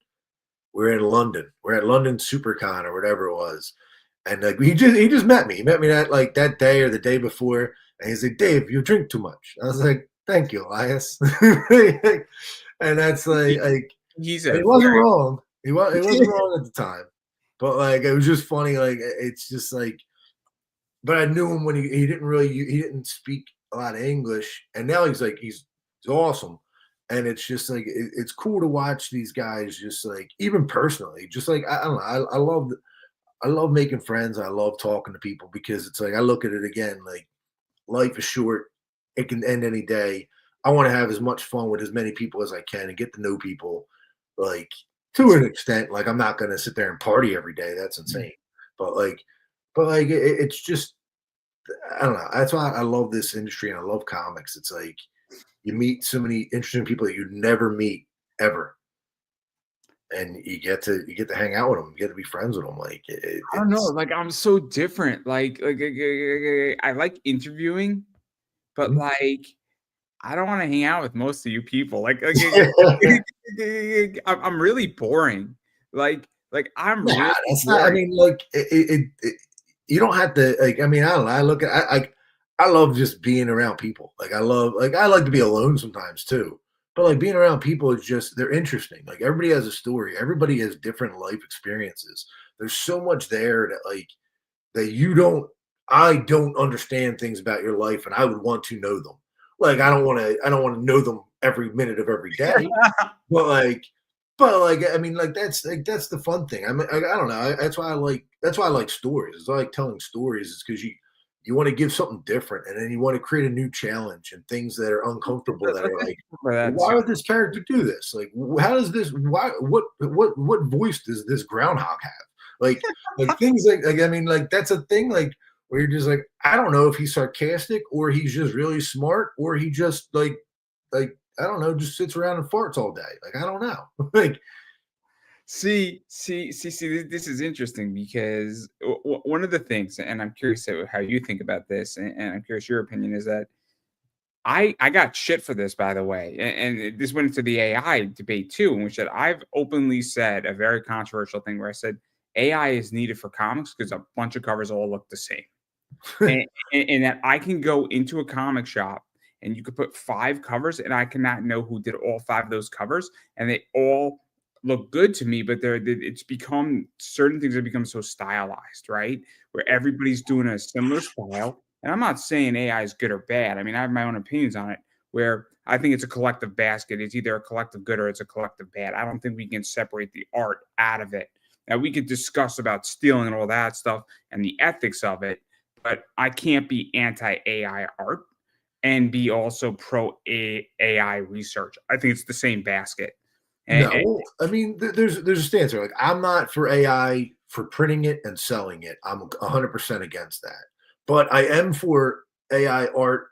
We're in London. We're at London SuperCon or whatever it was. And like he just met me. He met me that day or the day before. And he's like, Dave, you drink too much. I was like, thank you, Elias. And that's like he's and a he wasn't very wrong. He wasn't wrong at the time. But like it was just funny. Like it's just like but I knew him when he didn't really he didn't speak a lot of English. And now he's like he's awesome. And it's just like it's cool to watch these guys just like even personally, just like I don't know, I love making friends. I love talking to people because it's like I look at it again like life is short. It can end any day. I want to have as much fun with as many people as I can and get to know people like to an extent. Like I'm not going to sit there and party every day. That's insane. But like it's just I don't know. That's why I love this industry and I love comics. It's like you meet so many interesting people that you'd never meet ever, and you get to hang out with them. You get to be friends with them. Like I don't know, it's like I'm so different. I like interviewing, but Mhm. like I don't want to hang out with most of you people. I'm really boring. Like I'm Nah, really that's not. I boring. mean, like you don't have to. Like, I mean, I don't know. I look at. I love just being around people. Like I like to be alone sometimes too. But like being around people is just they're interesting. Like everybody has a story. Everybody has different life experiences. There's so much there that like that you don't. I don't understand things about your life, and I would want to know them. Like I don't want to. I don't want to know them every minute of every day. But like I mean, that's the fun thing. I mean, I don't know. That's why I like stories. It's I like telling stories. It's because you want to give something different, and then you want to create a new challenge and things that are uncomfortable that Let's are like, talk about that why too. would this character do this? Like, how does this? Why? What voice does this groundhog have? Like things like I mean, like that's a thing. Like where you're just like, I don't know if he's sarcastic or he's just really smart or he just like I don't know, just sits around and farts all day. Like I don't know. Like See. This is interesting because one of the things, and I'm curious how you think about this, and I'm curious your opinion is that I got shit for this, by the way, and this went into the AI debate too, in which that I've openly said a very controversial thing where I said AI is needed for comics because a bunch of covers all look the same. And that I can go into a comic shop and you could put 5 covers and I cannot know who did all 5 of those covers, and they all look good to me, but it's become certain things have become so stylized, right? Where everybody's doing a similar style. And I'm not saying AI is good or bad. I mean, I have my own opinions on it, where I think it's a collective basket. It's either a collective good or it's a collective bad. I don't think we can separate the art out of it. Now we could discuss about stealing and all that stuff and the ethics of it, but I can't be anti AI art and be also pro AI research. I think it's the same basket. no, And well, I mean, there's a stance there. Like I'm not for AI for printing it and selling it. I'm 100% against that. But I am for AI art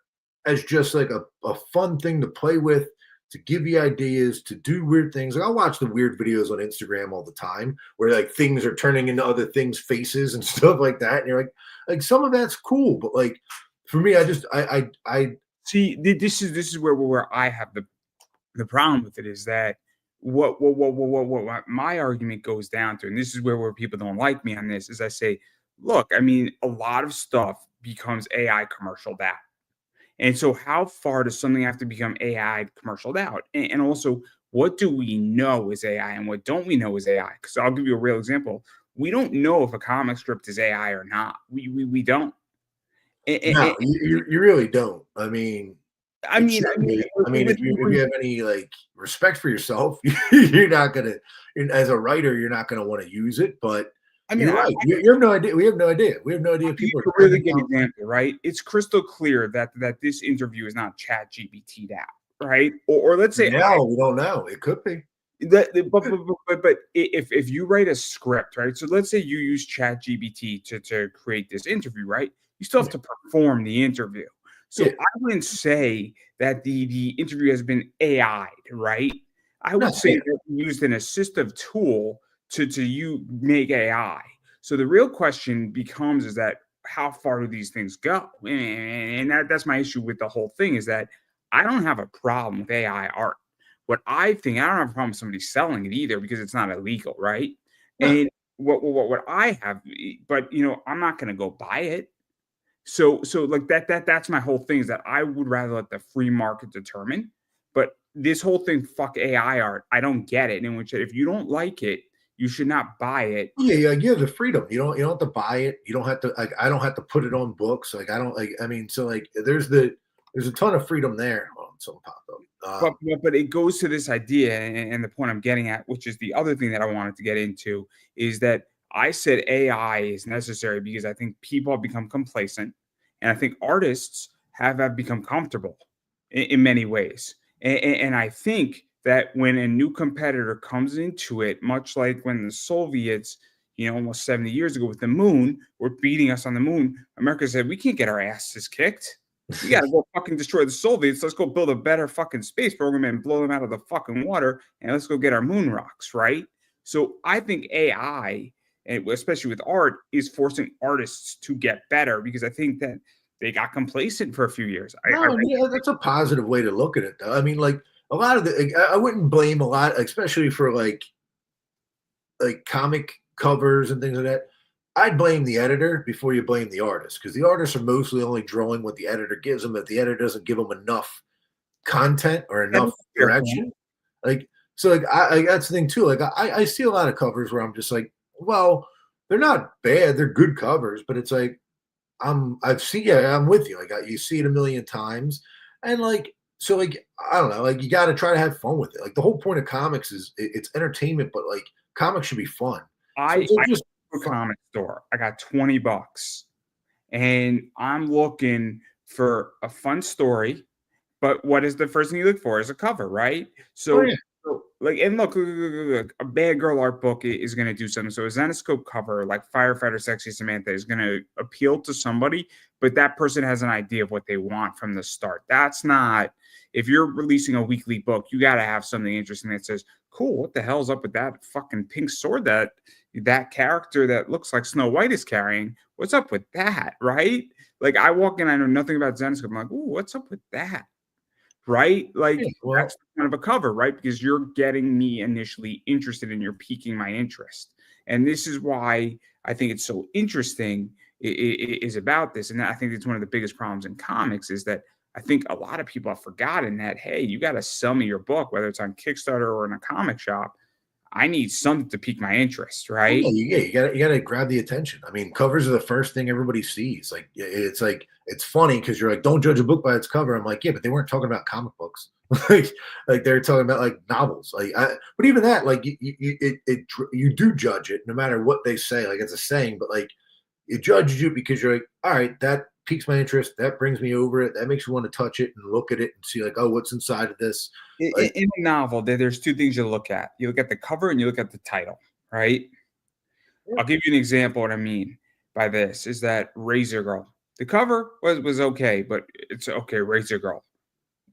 as just like a fun thing to play with, to give you ideas, to do weird things. Like I watch the weird videos on Instagram all the time where like things are turning into other things, faces and stuff like that. And you're like some of that's cool, but like for me, I just I see, this is where I have the problem with it is that what my argument goes down to, and this is where people don't like me on this, is I say, look, I mean, a lot of stuff becomes AI commercialed out. And so, how far does something have to become AI commercialed out? And also, what do we know is AI and what don't we know is AI? Because I'll give you a real example. We don't know if a comic strip is AI or not. We don't. no, you really don't. I mean, I it mean, should be. I mean, with, if you have any like respect for yourself, you're not gonna. As a writer, you're not gonna want to use it. But I mean, you're I, right. You have no idea. We have no idea. We have no idea. I'll give People are you a really turning good down. example, right? It's crystal clear that this interview is not Chat GBT'd out, right? Or let's say Now we don't know. It could be. but if you write a script, right? So let's say you use Chat GBT to create this interview, right? You still have Yeah. to perform the interview. Yeah. So I wouldn't say that the interview has been AI'd, right? I No. would say Yeah. that you used an assistive tool to you make AI. So the real question becomes is that how far do these things go? And that's my issue with the whole thing is that I don't have a problem with AI art. What I think, I don't have a problem with somebody selling it either because it's not illegal, right? No. And what I have, but I'm not going to go buy it. So like that's my whole thing is that I would rather let the free market determine. But this whole thing, fuck AI art, I don't get it. In which if you don't like it, you should not buy it. Yeah, yeah, you have the freedom. You don't have to buy it. You don't have to like I don't have to put it on books. Like I don't like I mean, so like there's a ton of freedom there. Oh, something popped up. But it goes to this idea, and the point I'm getting at, which is the other thing that I wanted to get into, is that I said AI is necessary because I think people have become complacent, and I think artists have become comfortable in many ways. And I think that when a new competitor comes into it, much like when the Soviets, almost 70 years ago with the moon, were beating us on the moon, America said, we can't get our asses kicked. We gotta go fucking destroy the Soviets. Let's go build a better fucking space program and blow them out of the fucking water, and let's go get our moon rocks, right? So I think AI, and especially with art, is forcing artists to get better because I think that they got complacent for a few years. No, yeah, that's a positive way to look at it, though. I mean, like a lot of the, like, I wouldn't blame a lot, especially for like comic covers and things like that. I'd blame the editor before you blame the artist because the artists are mostly only drawing what the editor gives them. If the editor doesn't give them enough content or That enough is a fair point. direction, like so, like that's the thing too. Like I see a lot of covers where I'm just like, well, they're not bad, they're good covers, but it's like I've seen, yeah, I'm with you. Like you see it a million times, and like so, like I don't know, like you got to try to have fun with it. Like the whole point of comics is it's entertainment, but like comics should be fun. So I it's like I just went to a fun. comic store. I got $20, and I'm looking for a fun story. But what is the first thing you look for is a cover, right? Oh yeah. So like, and look, a bad girl art book is going to do something. So a Zenoscope cover, like Firefighter Sexy Samantha, is going to appeal to somebody, but that person has an idea of what they want from the start. That's not, if you're releasing a weekly book, you got to have something interesting that says, cool, what the hell's up with that fucking pink sword that character that looks like Snow White is carrying? What's up with that, right? Like, I walk in, I know nothing about Zenoscope. I'm like, ooh, what's up with that? Right? Yeah. Like, Well, that's kind of a cover, right? Because you're getting me initially interested and you're piquing my interest. And this is why I think it's so interesting is about this. And I think it's one of the biggest problems in comics is that I think a lot of people have forgotten that, hey, you got to sell me your book, whether it's on Kickstarter or in a comic shop. I need something to pique my interest, oh, right? you gotta grab the attention. I mean, covers are the first thing everybody sees. Like it's funny because you're like, don't judge a book by its cover. I'm like, yeah, but they weren't talking about comic books. Like they're talking about like novels. But even that, like you do judge it no matter what they say. Like it's a saying, but like it judges you because you're like, all right, that piques my interest. That brings me over it. That makes me want to touch it and look at it and see like, oh, what's inside of this? Like, In a novel, there's two things you look at. You look at the cover and you look at the title, right? yeah, I'll give you an example. What I mean by this is that Razor Girl. The cover was okay, but it's okay. Razor Girl.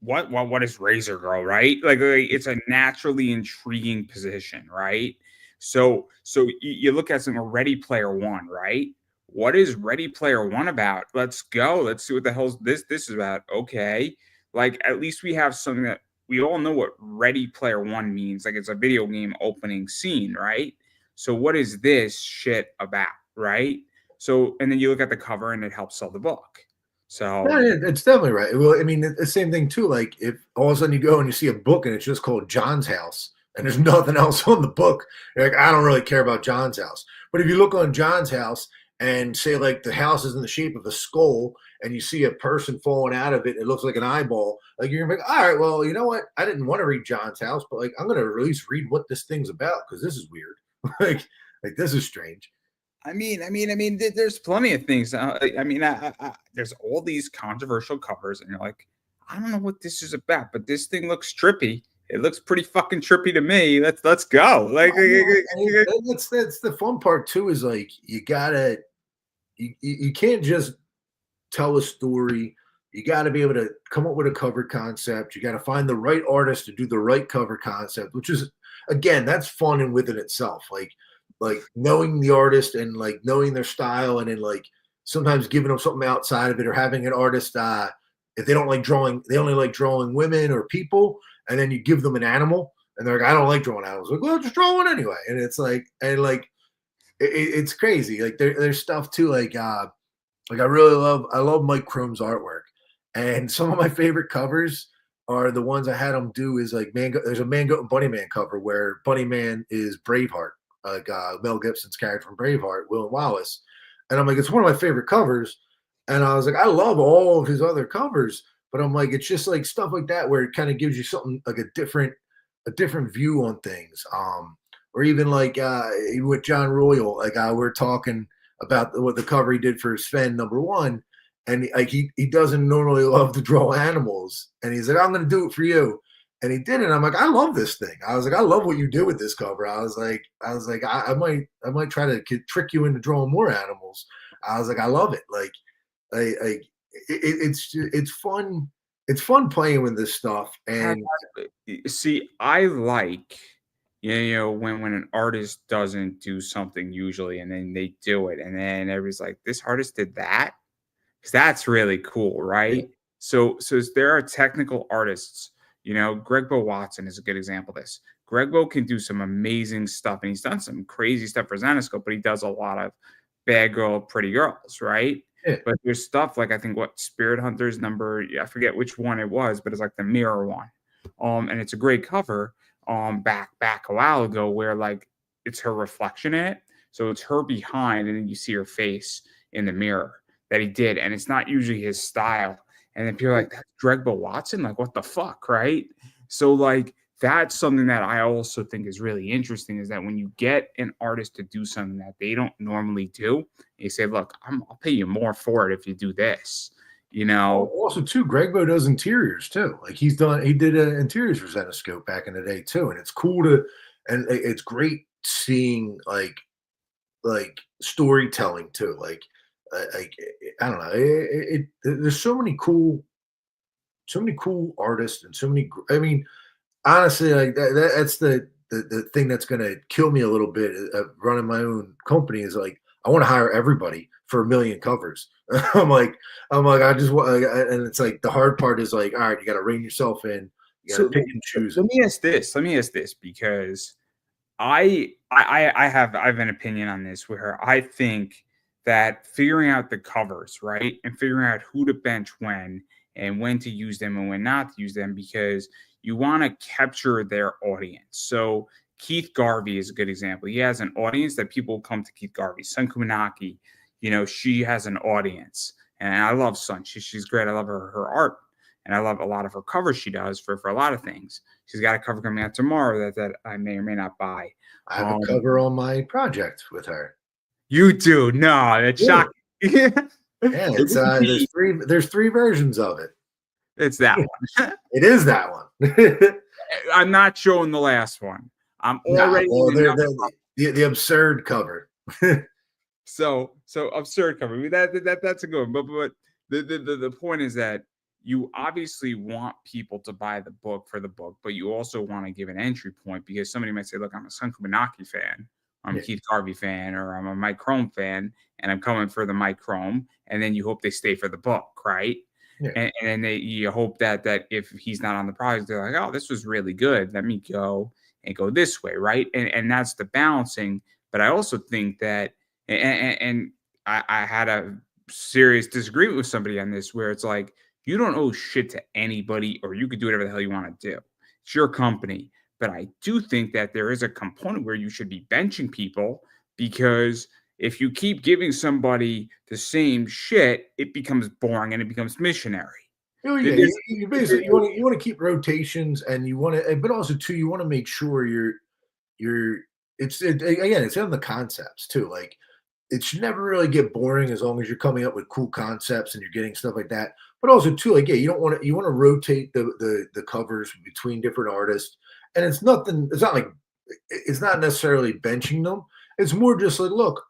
What is Razor Girl, right? Like it's a naturally intriguing position, right? So you look at some Ready Player One, right? What is Ready Player One about? Let's go. Let's see what the hell's this is about. Okay, like at least we have something that we all know what Ready Player One means. Like it's a video game opening scene, right? So what is this shit about, right? So and then you look at the cover and it helps sell the book. no, So yeah, it's definitely right. Well, I mean, the same thing too. Like if all of a sudden you go and you see a book and it's just called John's House and there's nothing else on the book, you're like, I don't really care about John's house. But if you look on John's house and say like the house is in the shape of a skull and you see a person falling out of it, it looks like an eyeball. Like you're gonna be like, all right, well, you know what? I didn't want to read John's house, but like I'm gonna at least read what this thing's about because this is weird. like this is strange. There's plenty of things. There's all these controversial covers, and you're like, I don't know what this is about, but this thing looks trippy. It looks pretty fucking trippy to me. Let's go. Oh, yeah, I mean, that's the fun part too. Is like you can't just tell a story. You got to be able to come up with a cover concept. You got to find the right artist to do the right cover concept, which is again that's fun and within itself. Like knowing the artist and like knowing their style, and then like sometimes giving them something outside of it, or having an artist if they don't like drawing, they only like drawing women or people, and then you give them an animal, and they're like, I don't like drawing animals. Like, well, just draw one anyway. And it's like, and like it's crazy. Like there's stuff too. Like I love Mike Chrome's artwork, and some of my favorite covers are the ones I had him do. Is like there's a Mango and Bunny Man cover where Bunny Man is Braveheart, like Mel Gibson's character from Braveheart, Will Wallace, and I'm like, it's one of my favorite covers, and I was like, I love all of his other covers, but I'm like, it's just like stuff like that where it kind of gives you something like a different view on things, or even like with John Royal, like we're talking about what the cover he did for Sven #1, and like he doesn't normally love to draw animals, and he's like, I'm going to do it for you, and he did it. I'm like, I love this thing. I was like, I love what you did with this cover. I might try to trick you into drawing more animals. I was like, I love it. It's fun. It's fun playing with this stuff, and See, I like, when an artist doesn't do something usually, and then they do it, and then everybody's like, "This artist did that," because that's really cool, yeah, right? So there are technical artists. Greg Bo Watson is a good example of this. Greg Bo can do some amazing stuff, and he's done some crazy stuff for Zenoscope, but he does a lot of bad girl, pretty girls, right? yeah, But there's stuff like I think what Spirit Hunters number, I forget which one it was, but it's like the mirror one. And it's a great cover back a while ago where like it's her reflection in it. So it's her behind, and then you see her face in the mirror that he did. And it's not usually his style. And then people are like, that's Greg Bo Watson? Like, what the fuck, right? So like that's something that I also think is really interesting, is that when you get an artist to do something that they don't normally do, you say, look, I'll pay you more for it if you do this, you know. Also, too, Greg Bo does interiors too. Like he did interiors for Zenoscope back in the day too, and it's cool to, and it's great seeing like storytelling too. Like I don't know, there's so many cool artists and so many. I mean, honestly, like that's the thing that's gonna kill me a little bit of running my own company is like I want to hire everybody for 1 million covers. I'm like I just want, and it's like the hard part is like, all right, you got to rein yourself in, you got So to pick and choose let it. me ask this. Let me ask this because I have an opinion on this where I think that figuring out the covers, right? And figuring out who to bench when to use them and when not to use them, because you want to capture their audience. So Keith Garvey is a good example. He has an audience that people come to Keith Garvey. Sun Kumanaki, she has an audience. And I love Sun. She's great. I love her art. And I love a lot of her covers she does for a lot of things. She's got a cover coming out tomorrow that I may or may not buy. I have a cover on my project with her. You do? No, it's shocking. Yeah, it's there's three versions of it. It's that one. It is that one. I'm not showing the last one. I'm already the absurd cover. so absurd cover. I mean, that's a good one. But the point is that you obviously want people to buy the book for the book, but you also want to give an entry point, because somebody might say, look, I'm a Sun Kumanaki fan, I'm a Keith Garvey fan, or I'm a Mike Crome fan, and I'm coming for the Mike Crome, and then you hope they stay for the book, right? Yeah. And then you hope that if he's not on the project, they're like, oh, this was really good, let me go this way, right? And that's the balancing. But I also think that, and I had a serious disagreement with somebody on this, where it's like, you don't owe shit to anybody, or you could do whatever the hell you want to do. It's your company. But I do think that there is a component where you should be benching people, because if you keep giving somebody the same shit, it becomes boring and it becomes missionary. Oh yeah, you basically you want to keep rotations, and you want to, but also too, you want to make sure you're again, it's on the concepts too. Like it should never really get boring as long as you're coming up with cool concepts and you're getting stuff like that. But also too, like, yeah, you want to rotate the covers between different artists, and it's not like it's not necessarily benching them. It's more just like, look,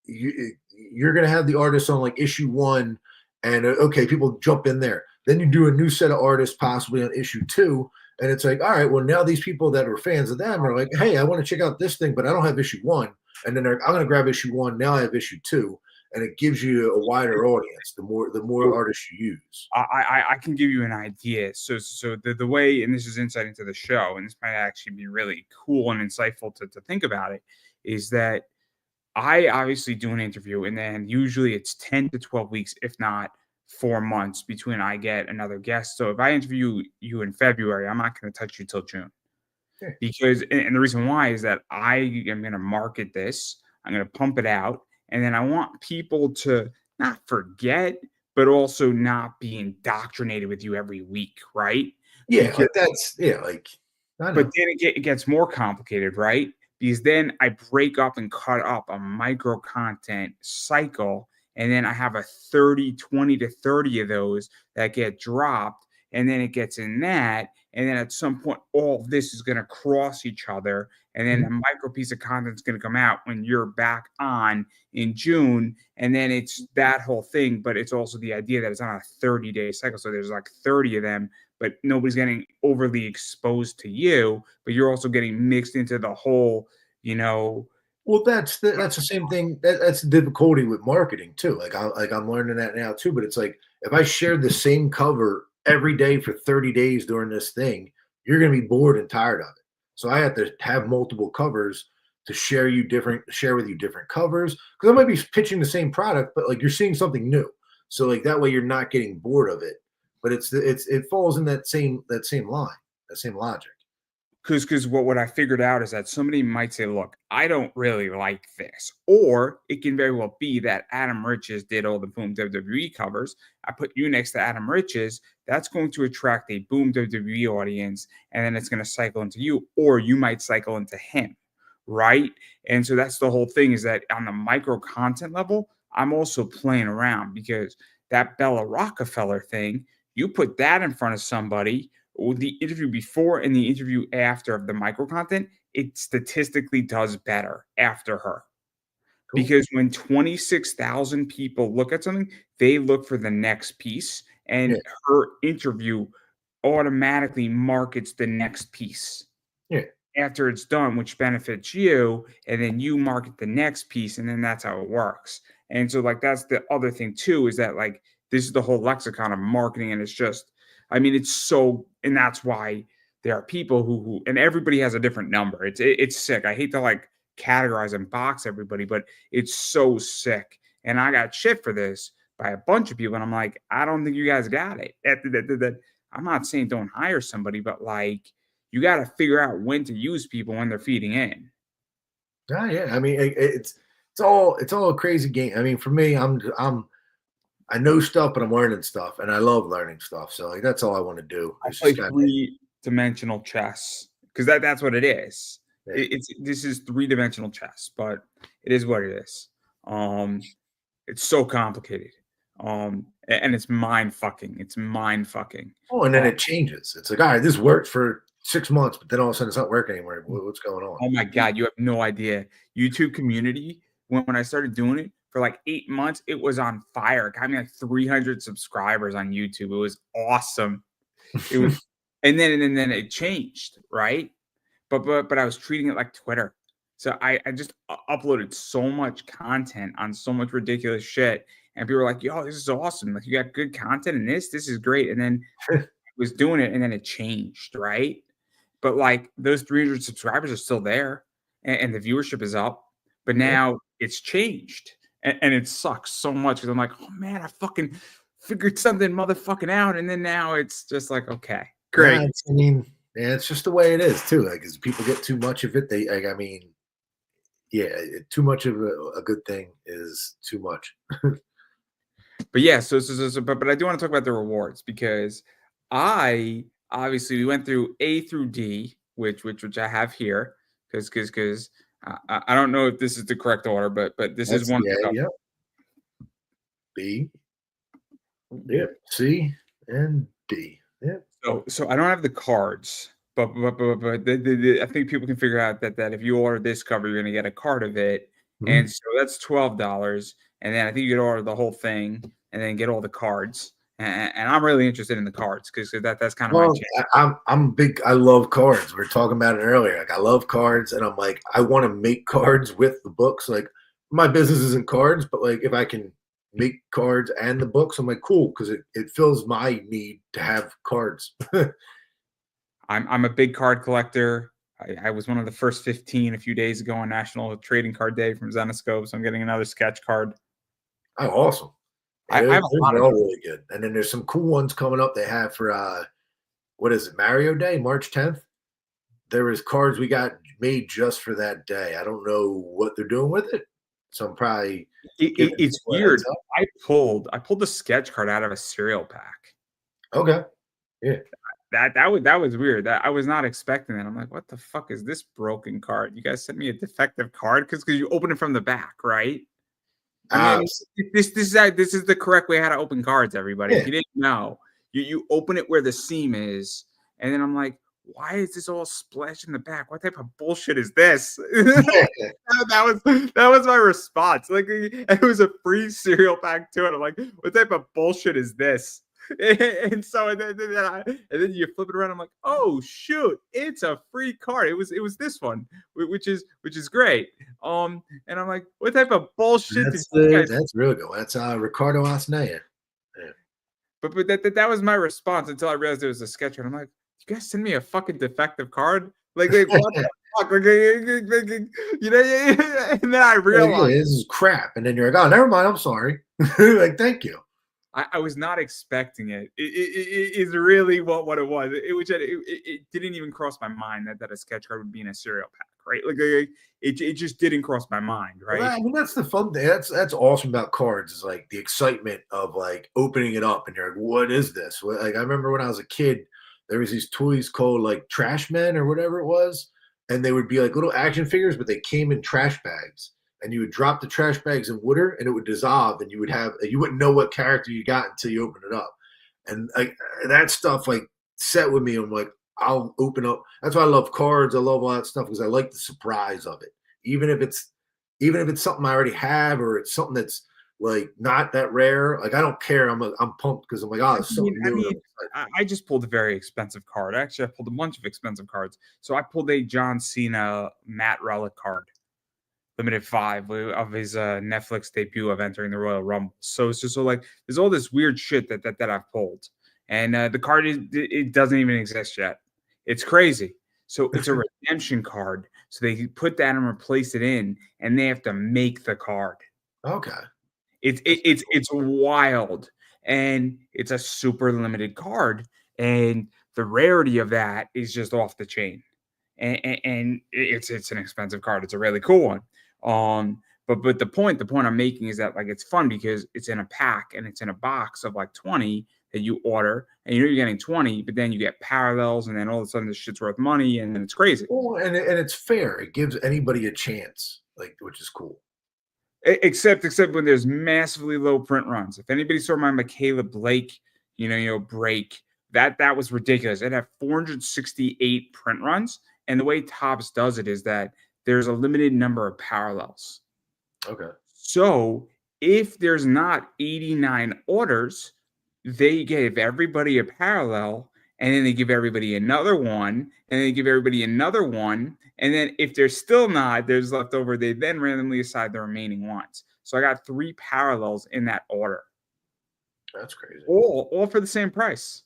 you're gonna have the artists on like issue 1, and okay, people jump in there. Then you do a new set of artists possibly on issue 2, and it's like, all right, well, now these people that are fans of them are like, hey, I want to check out this thing, but I don't have issue 1, and then I'm going to grab issue 1. Now I have issue 2, and it gives you a wider audience. The more artists you use. I can give you an idea. So the way, and this is insight into the show, and this might actually be really cool and insightful to think about it, is that I obviously do an interview, and then usually it's 10 to 12 weeks, if not 4 months, between I get another guest. So if I interview you in February, I'm not going to touch you till June. Okay. Because, and the reason why is that I am going to market this, I'm going to pump it out, and then I want people to not forget, but also not be indoctrinated with you every week, right? Yeah, Because, like I know. but then it gets more complicated, right? Because then I break up and cut up a micro content cycle, and then I have a 20 to 30 of those that get dropped, and then it gets in that, and then at some point all of this is going to cross each other, and then a micro piece of content is going to come out when you're back on in June, and then it's that whole thing. But it's also the idea that it's on a 30-day cycle, so there's like 30 of them, but nobody's getting overly exposed to you, but you're also getting mixed into the whole, Well, that's the same thing. That's the difficulty with marketing too. Like I'm learning that now too. But it's like if I shared the same cover every day for 30 days during this thing, you're going to be bored and tired of it. So I have to have multiple covers to share with you different covers, because I might be pitching the same product, but like you're seeing something new. So like that way you're not getting bored of it. But it falls in that same line, that same logic. Because what I figured out is that somebody might say, look, I don't really like this. Or it can very well be that Adam Riches did all the Boom WWE covers. I put you next to Adam Riches. That's going to attract a Boom WWE audience, and then it's going to cycle into you, or you might cycle into him, right? And so that's the whole thing, is that on the micro content level, I'm also playing around, because that Bella Rockefeller thing, you put that in front of somebody, the interview before and the interview after of the micro content, it statistically does better after her. Cool. Because when 26,000 people look at something, they look for the next piece, and her interview automatically markets the next piece Yeah. after it's done, which benefits you, and then you market the next piece, and then that's how it works. And so, like, that's the other thing too, is that, like, this is the whole lexicon of marketing, and it's just, I mean, it's so, and that's why there are people who and everybody has a different number. It's sick. I hate to like categorize and box everybody, but it's so sick. And I got shit for this by a bunch of people, and I'm like, I don't think you guys got it. I'm not saying don't hire somebody, but like, you got to figure out when to use people when they're feeding in. Yeah. I mean, it's all a crazy game. I mean, for me, I know stuff, but I'm learning stuff, and I love learning stuff. So like, that's all I want to do. I It's play just kind of, three-dimensional chess, because that's what it is. yeah. This is three-dimensional chess, but it is what it is. It's so complicated. And it's mind fucking. It's mind fucking. Oh, and then it changes. It's like, all right, this worked for 6 months, but then all of a sudden it's not working anymore. What's going on? Oh my God, you have no idea. YouTube community, when I started doing it for like 8 months, it was on fire. It got me like 300 subscribers on YouTube. It was awesome. It was, and then it changed, right? But I was treating it like Twitter. So I just uploaded so much content on so much ridiculous shit, and people were like, "Yo, this is awesome! Like, you got good content in this. This is great." And then I was doing it, and then it changed, right? But like, those 300 subscribers are still there, and the viewership is up. But now it's changed, and it sucks so much, because I'm like, "Oh man, I fucking figured something motherfucking out," and then now it's just like, okay, great. Yeah, I mean, yeah, it's just the way it is too. Like, as people get too much of it, they like. I mean, yeah, too much of a good thing is too much. But yeah, but I do want to talk about the rewards, because I obviously, we went through A through D, which I have here, because I don't know if this is the correct order, but this is That's one. yeah. B, yeah, C, and D. Yeah. So I don't have the cards, but I think people can figure out that if you order this cover, you're gonna get a card of it, Mhm. and so that's $12, and then I think you could order the whole thing and then get all the cards. And I'm really interested in the cards, because that's kind of my Well, jam. I'm big. I love cards. We were talking about it earlier. Like, I love cards, and I'm like, I want to make cards with the books. Like, my business isn't cards, but like, if I can make cards and the books, I'm like, cool, because it fills my need to have cards. I'm a big card collector. I was one of the first 15 a few days ago on National Trading Card Day from Zenoscope, so I'm getting another sketch card. Oh, awesome. I Yeah, have a lot they're of all them. really good. And then there's some cool ones coming up. They have for what is it, Mario Day, March 10th. There was cards we got made just for that day. I don't know what they're doing with it, so I'm probably giving It's people a weird. heads up. I pulled the sketch card out of a cereal pack. Okay, yeah. That was weird. That I was not expecting that. I'm like, what the fuck is this broken card? You guys sent me a defective card, because you open it from the back, right? I Uh, mean, this is the correct way how to open cards, everybody. If yeah. you didn't know, you open it where the seam is, and then I'm like, why is this all splashed in the back? What type of bullshit is this? that was my response. Like, it was a free cereal pack too, and I'm like, what type of bullshit is this? And so and then you flip it around. I'm like, oh shoot, it's a free card. It was this one, which is great. And I'm like, what type of bullshit did you guys? That's real good. That's Ricardo Asnea. Yeah. But that was my response until I realized it was a sketch card. I'm like, you guys send me a fucking defective card? Like what the fuck? And then I Like, yeah, realized, this is crap. And then you're like, oh, never mind. I'm sorry. Like, thank you. I was not expecting it. It is really what it was. It didn't even cross my mind that a sketch card would be in a cereal pack, right? It just didn't cross my mind, Well, right? I mean, that's the fun thing. That's awesome about cards is like the excitement of like opening it up and you're like, what is this? Like I remember when I was a kid, there was these toys called like Trash Men or whatever it was, and they would be like little action figures, but they came in trash bags. And you would drop the trash bags in water, and it would dissolve, and you wouldn't know what character you got until you opened it up. And like that stuff like set with me. I'm like, I'll open up. That's why I love cards. I love all that stuff because I like the surprise of it, even if it's something I already have or it's something that's like not that rare. Like I don't care. I'm pumped because I'm like, oh, it's something I new. And mean, I'm excited. I just pulled a very expensive card. Actually, I pulled a bunch of expensive cards. So I pulled a John Cena Matt Relic card, limited 5 of his Netflix debut of entering the Royal Rumble. So it's just so like there's all this weird shit that I've pulled, and the card it doesn't even exist yet. It's crazy. So it's a redemption card. So they put that and replace it in, and they have to make the card. Okay. It's wild, and it's a super limited card, and the rarity of that is just off the chain. And it's an expensive card. It's a really cool one. But the point I'm making is that like it's fun because it's in a pack and it's in a box of like 20 that you order, and you're getting 20, but then you get parallels, and then all of a sudden this shit's worth money, and then it's crazy. Well, and it's fair. It gives anybody a chance, like which is cool. Except when there's massively low print runs. If anybody saw my Michaela Blake, break, that was ridiculous. It had 468 print runs, and the way Topps does it is that there's a limited number of parallels. Okay. So if there's not 89 orders, they give everybody a parallel, and then they give everybody another one, and they give everybody another one. And then if there's still not, there's left over, they then randomly assign the remaining ones. So I got 3 parallels in that order. That's crazy. All for the same price.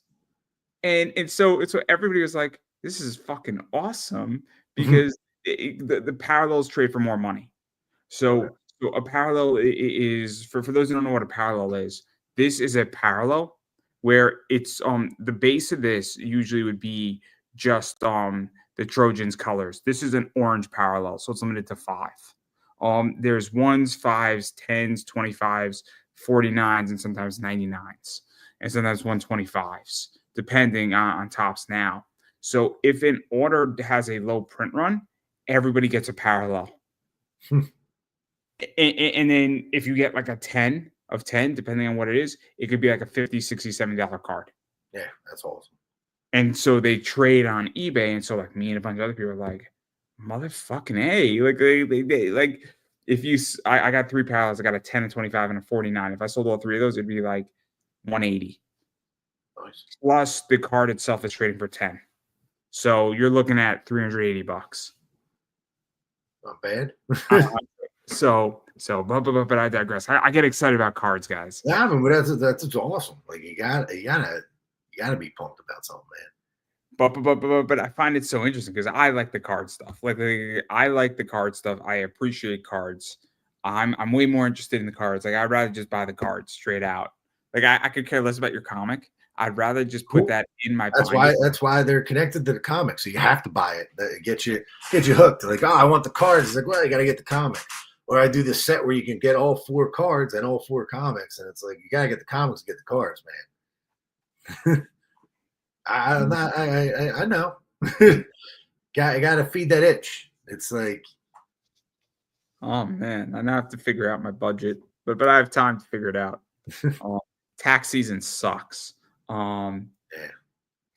And so everybody was like, this is fucking awesome because the parallels trade for more money. So, Okay. so a parallel is for those who don't know what a parallel is. This is a parallel where it's the base of this usually would be just the Trojans colors. This is an orange parallel, so it's limited to 5. There's 1s, 5s, 10s, 25s, 49s, and sometimes 99s, and sometimes 125s, depending on Topps now. So if an order has a low print run, everybody gets a parallel. And then if you get like a 10 of 10, depending on what it is, it could be like a $50, $60, $70 card. Yeah, that's awesome. And so they trade on eBay. And so like me and a bunch of other people are like, motherfucking A. Like they like if I got 3 parallels, I got a 10, a 25, and a 49. If I sold all 3 of those, it'd be like 180. Nice. Plus the card itself is trading for 10. So you're looking at $380. Not bad. But I digress. I get excited about cards, guys. Yeah, I mean, but that's awesome. Like you gotta be pumped about something, man. But I find it so interesting because I like the card stuff. Like I like the card stuff. I appreciate cards. I'm way more interested in the cards. Like I'd rather just buy the cards straight out. Like I could care less about your comic. I'd rather just put that in my. That's why they're connected to the comic. So you have to buy it. That get you hooked. Like, oh, I want the cards. It's like, well, you got to get the comic. Or I do this set where you can get all 4 cards and all 4 comics, and it's like you got to get the comics to get the cards, man. I know. got to feed that itch. It's like, oh man, I now have to figure out my budget, but I have time to figure it out. Tax season sucks. yeah.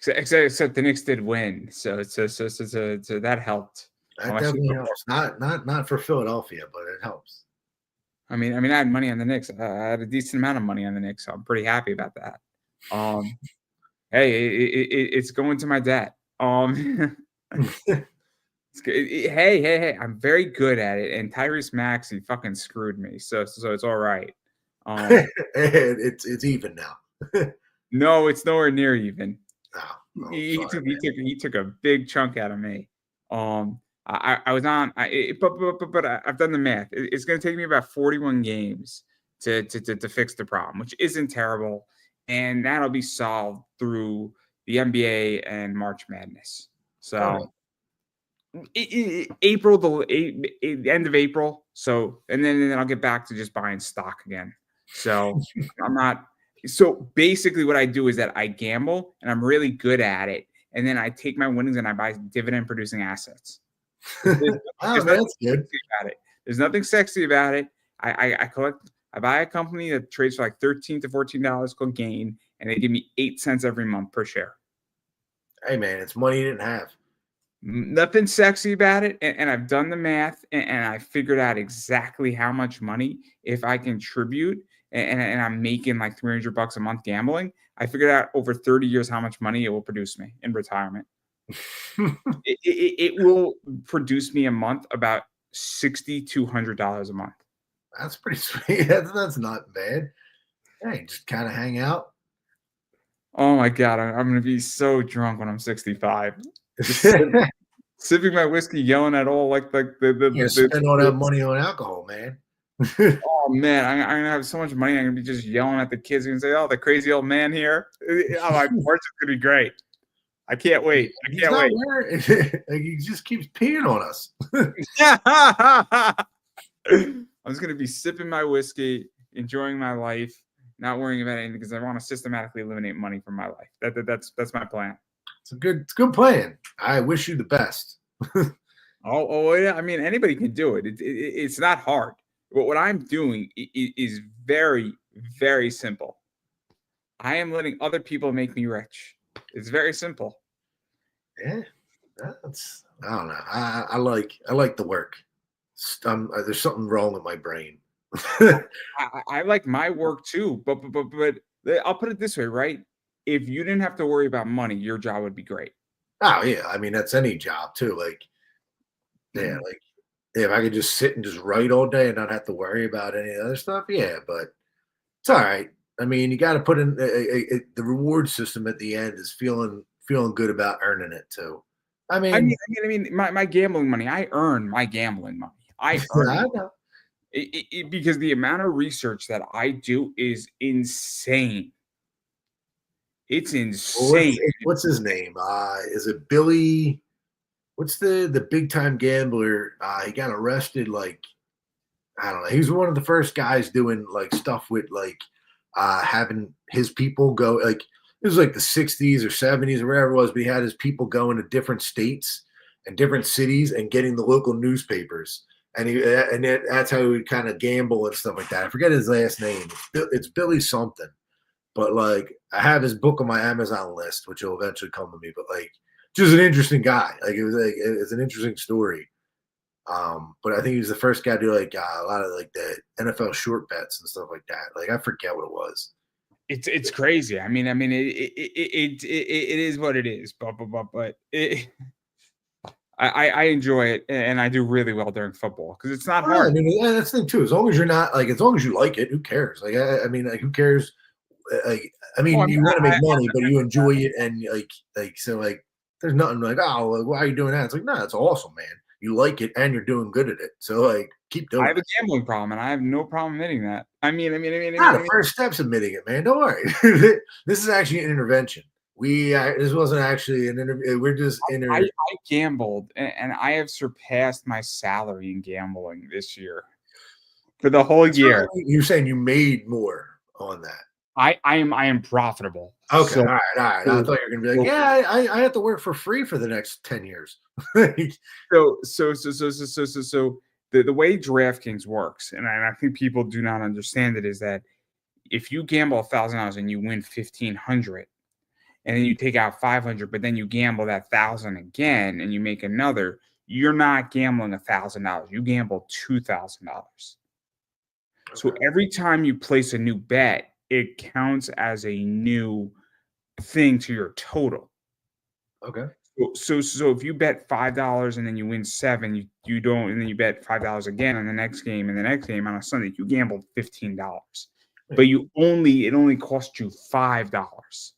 Except the Knicks did win, so that helped. That definitely helps. Not for Philadelphia, but it helps. I mean, I had money on the Knicks. I had a decent amount of money on the Knicks, so I'm pretty happy about that. Hey, it's going to my debt. Hey, I'm very good at it, and Tyrese Maxey fucking screwed me, so it's all right. It's even now. No, it's nowhere near even. Oh, He took a big chunk out of me. I was on, but I've done the math. It's going to take me about 41 games to fix the problem, which isn't terrible, and that'll be solved through the NBA and March Madness. Okay. So April, the end of April. So, and then I'll get back to just buying stock again. So I'm not. So basically, what I do is that I gamble, and I'm really good at it. And then I take my winnings and I buy dividend producing assets. There's, Oh, there's man, nothing that's good. sexy about it. There's nothing sexy about it. I collect. I buy a company that trades for like $13 to $14 called Gain, and they give me 8 cents every month per share. Hey, man, it's money you didn't have. Nothing sexy about it, and I've done the math, and I figured out exactly how much money if I contribute, and I'm making like $300 a month gambling. I figured out over 30 years how much money it will produce me in retirement. It will produce me a month about $6,200 a month. That's pretty sweet. That's not bad. Hey, just kind of hang out. Oh my god, I'm gonna be so drunk when I'm 65. Just sipping my whiskey, yelling at all like You spend all that money on alcohol, man. oh man, I'm gonna have so much money. I'm gonna be just yelling at the kids and say, "Oh, the crazy old man here." Oh, my porch is gonna be great. I can't wait. I He's can't not wait. wearing. Like, he just keeps peeing on us. I'm just gonna be sipping my whiskey, enjoying my life, not worrying about anything because I want to systematically eliminate money from my life. That's my plan. It's a good plan. I wish you the best. Oh yeah. I mean, anybody can do it. It's not hard. But what I'm doing is very, very simple. I am letting other people make me rich. It's very simple. Yeah, that's. I don't know. I like the work. There's something wrong with my brain. I like my work too, but I'll put it this way, right? If you didn't have to worry about money, your job would be great. Oh yeah, I mean that's any job too. Like yeah, like if I could just sit and just write all day and not have to worry about any other stuff, yeah. But it's all right. I mean, you got to put in the reward system at the end is feeling good about earning it too. I mean, My gambling money. I earn my gambling money. I earn I it. know. Because the amount of research that I do is insane. It's Well, insane. what's his name? Is it Billy? What's the big time gambler? He got arrested like I don't know. He was one of the first guys doing like stuff with like having his people go like it was like the 60s or 70s or wherever it was, but he had his people going to different states and different cities and getting the local newspapers. That's how he would kind of gamble and stuff like that. I forget his last name. It's Billy something. But like I have his book on my Amazon list, which will eventually come to me. But like just an interesting guy. Like it's an interesting story. But I think he was the first guy to do like a lot of like the NFL short bets and stuff like that. Like I forget what it was. It's crazy. It is what it is. But I enjoy it, and I do really well during football because it's not Well, yeah, I hard. mean, yeah, that's the thing too. As long as you're not like, as long as you like it, who cares? Like, I mean, like, who cares? Like, I Oh, mean, you want to make money, but you enjoy it, and like, so like, there's nothing like, oh, well, why are you doing that? It's like, no, it's awesome, man. You like it, and you're doing good at it. So like, keep I doing have a it. gambling problem, and I have no problem admitting that. The first step's admitting it, man. Don't worry. This is actually an intervention. This wasn't actually an interview. We're just I gambled, and I have surpassed my salary in gambling this year for the whole year. You're saying you made more on that. I am profitable. Okay, So, all right. I thought you were gonna be like, yeah, I have to work for free for the next 10 years. so the way DraftKings works, and I think people do not understand it, is that if you gamble $1,000 and you win 1,500, and then you take out 500, but then you gamble that 1,000 again, and you make another, you're not gambling $1,000. You gamble $2,000. So every time you place a new bet, it counts as a new thing to your total. Okay. So if you bet $5 and then you win 7, you don't, and then you bet $5 again on the next game and the next game on a Sunday, you gambled $15. But it only cost you $5.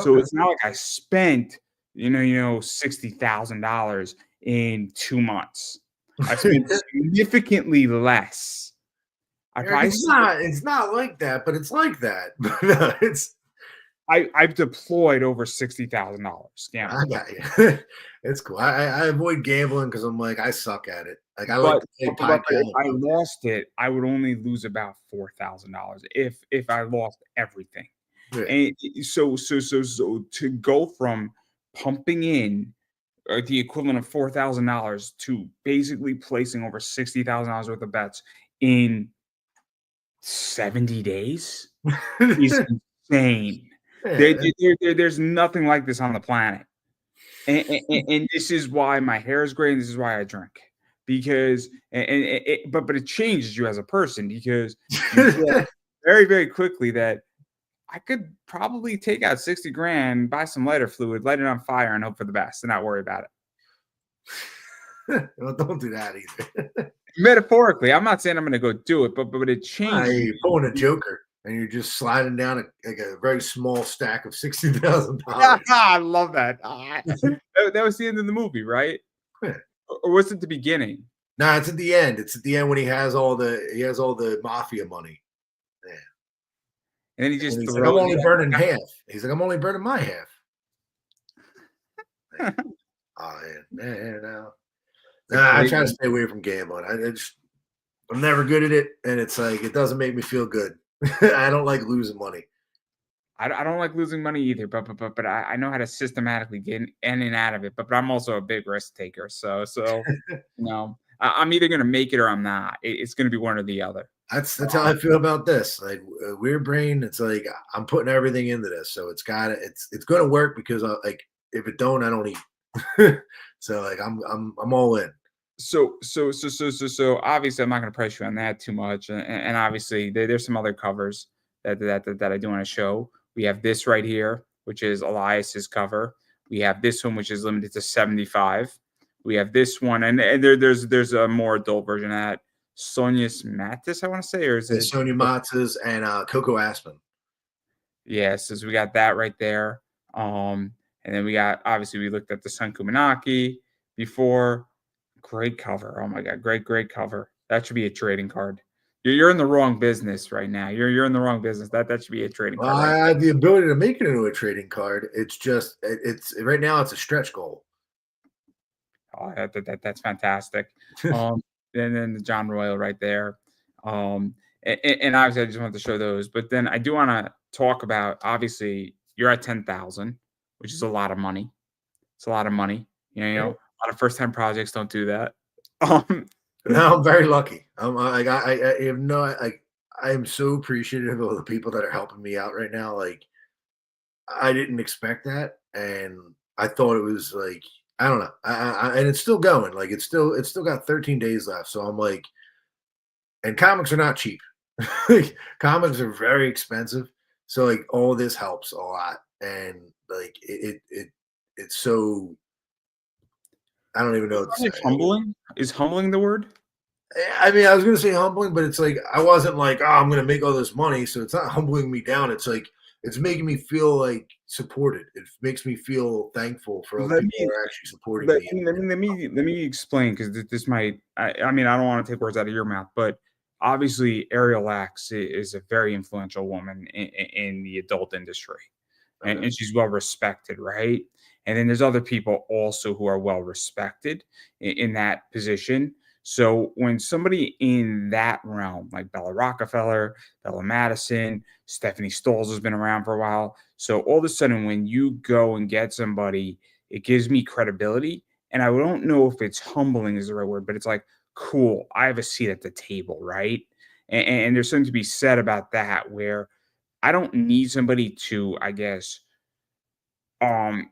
So it's not like I spent, $60,000 in 2 months. I spent significantly less. I Yeah, probably 'cause still, it's not like that, but it's like that. No, it's I've deployed over $60,000 I gambling. got you. It's cool. I avoid gambling because I'm like, I suck at it. Like, I like But to play but if Pi-Cal. I lost it, I would only lose about $4,000 if I lost everything. Yeah. And so to go from pumping in the equivalent of $4,000 to basically placing over $60,000 worth of bets in 70 days is insane. Yeah. There's nothing like this on the planet. And this is why my hair is gray, and this is why I drink. Because but it changes you as a person because you realize very, very quickly that I could probably take out 60 grand, buy some lighter fluid, light it on fire, and hope for the best and not worry about it. Well, don't do that either. Metaphorically, I'm not saying I'm gonna go do it, but it changes You're pulling a you. joker and you're just sliding down like a very small stack of Yeah, $60,000. I love that. That was the end of the movie, right? Or was it the beginning? No, it's at the end. It's at the end when he has all the mafia money. Yeah. And then he And just he's like, I'm throws only it burning half. He's like, I'm only burning my half. Yeah. at. Oh man. Yeah, no. It's a Nah, I great try to stay away from gambling. I'm never good at it, and it's like it doesn't make me feel good. I don't like losing money. I don't like losing money either, but I know how to systematically get in and out of it. But I'm also a big risk taker, so I'm either gonna make it or I'm not. It's gonna be one or the other. That's how I feel about this. Like weird brain. It's like I'm putting everything into this, so it's going to work because like if it don't, I don't eat. So like I'm all in. So obviously I'm not gonna press you on that too much, and obviously there's some other covers that I do want to show. We have this right here, which is Elias's cover. We have this one, which is limited to 75. We have this one, and there's a more adult version of that. Sonia's Matis, I want to say, or is it? Sonia Matz's and Coco Aspen. Yes, so we got that right there. And then we got obviously we looked at the Sun Kumanaki before. Great cover. Oh my god, great cover. That should be a trading card. You're in the wrong business right now. You're in the wrong business. That should be a trading Well, card right I have the ability to make it into a trading card. It's just it's right now it's a stretch goal. there. Oh, that's fantastic. Um, and then the John Royal right there. And obviously I just want to show those, but then I do want to talk about obviously you're at 10,000, which is a lot of money. It's a lot of money. A lot of first time projects don't do that. Um, No, I'm very lucky. I have no like I am so appreciative of the people that are helping me out right now. Like I didn't expect that, and I thought it was like I don't know, and it's still going. Like it's still got 13 days left. So I'm like, and comics are not cheap. Comics are very expensive. So like all this helps a lot, and like it's so I don't even know what to say. humbling is humbling the word. I mean, I was gonna say humbling, but it's like I wasn't like, oh, I'm gonna make all this money, so it's not humbling me down. It's like it's making me feel like supported. It makes me feel thankful for all the Let people that me are actually supporting me. let me explain because this might. I mean, I don't want to take words out of your mouth, but obviously, Ariel Axe is a very influential woman in the adult industry, Okay. and she's well respected, right? And then there's other people also who are well respected in that position. So when somebody in that realm, like Bella Rockefeller, Bella Madison, Stephanie Stolz has been around for a while. So all of a sudden, when you go and get somebody, it gives me credibility. And I don't know if it's humbling is the right word, but it's like, cool, I have a seat at the table, right? And there's something to be said about that where I don't need somebody to, I guess,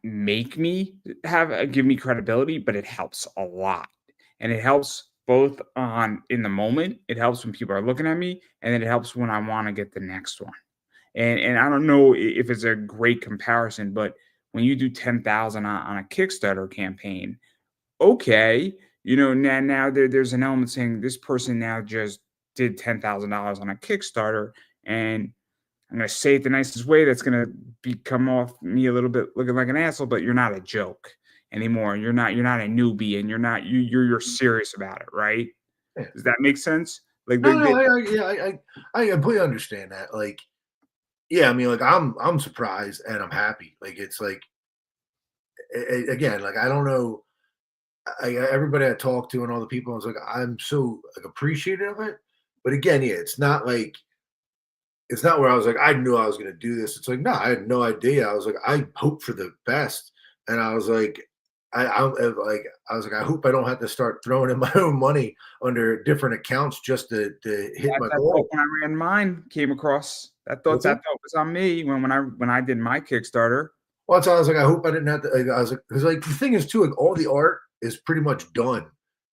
make me give me credibility, but it helps a lot. And it helps both on in the moment, it helps when people are looking at me, and then it helps when I want to get the next one. And I don't know if it's a great comparison, but when you do 10,000 on a Kickstarter campaign, okay, now there's an element saying this person now just did $10,000 on a Kickstarter, and I'm gonna say it the nicest way. That's gonna come off me a little bit looking like an asshole, but you're not a joke anymore. You're not a newbie, and you're not you're serious about it, right? Yeah. Does that make sense? Like No, they, I completely understand that. Like, yeah, I mean, like I'm surprised and I'm happy. Like, it's like again, like I don't know. Everybody I talk to and all the people, I was like, I'm so like appreciative of it. But again, yeah, it's not where I was like, I knew I was gonna do this. It's like, no, I had no idea. I was like, I hope for the best. And I was like, I was like, I hope I don't have to start throwing in my own money under different accounts just to hit my that thought goal. when I ran mine came across. What's That that? thought was on me when I did my Kickstarter. Well, that's why I was like, I hope I didn't have to. Like, I was like, because like the thing is too, like all the art is pretty much done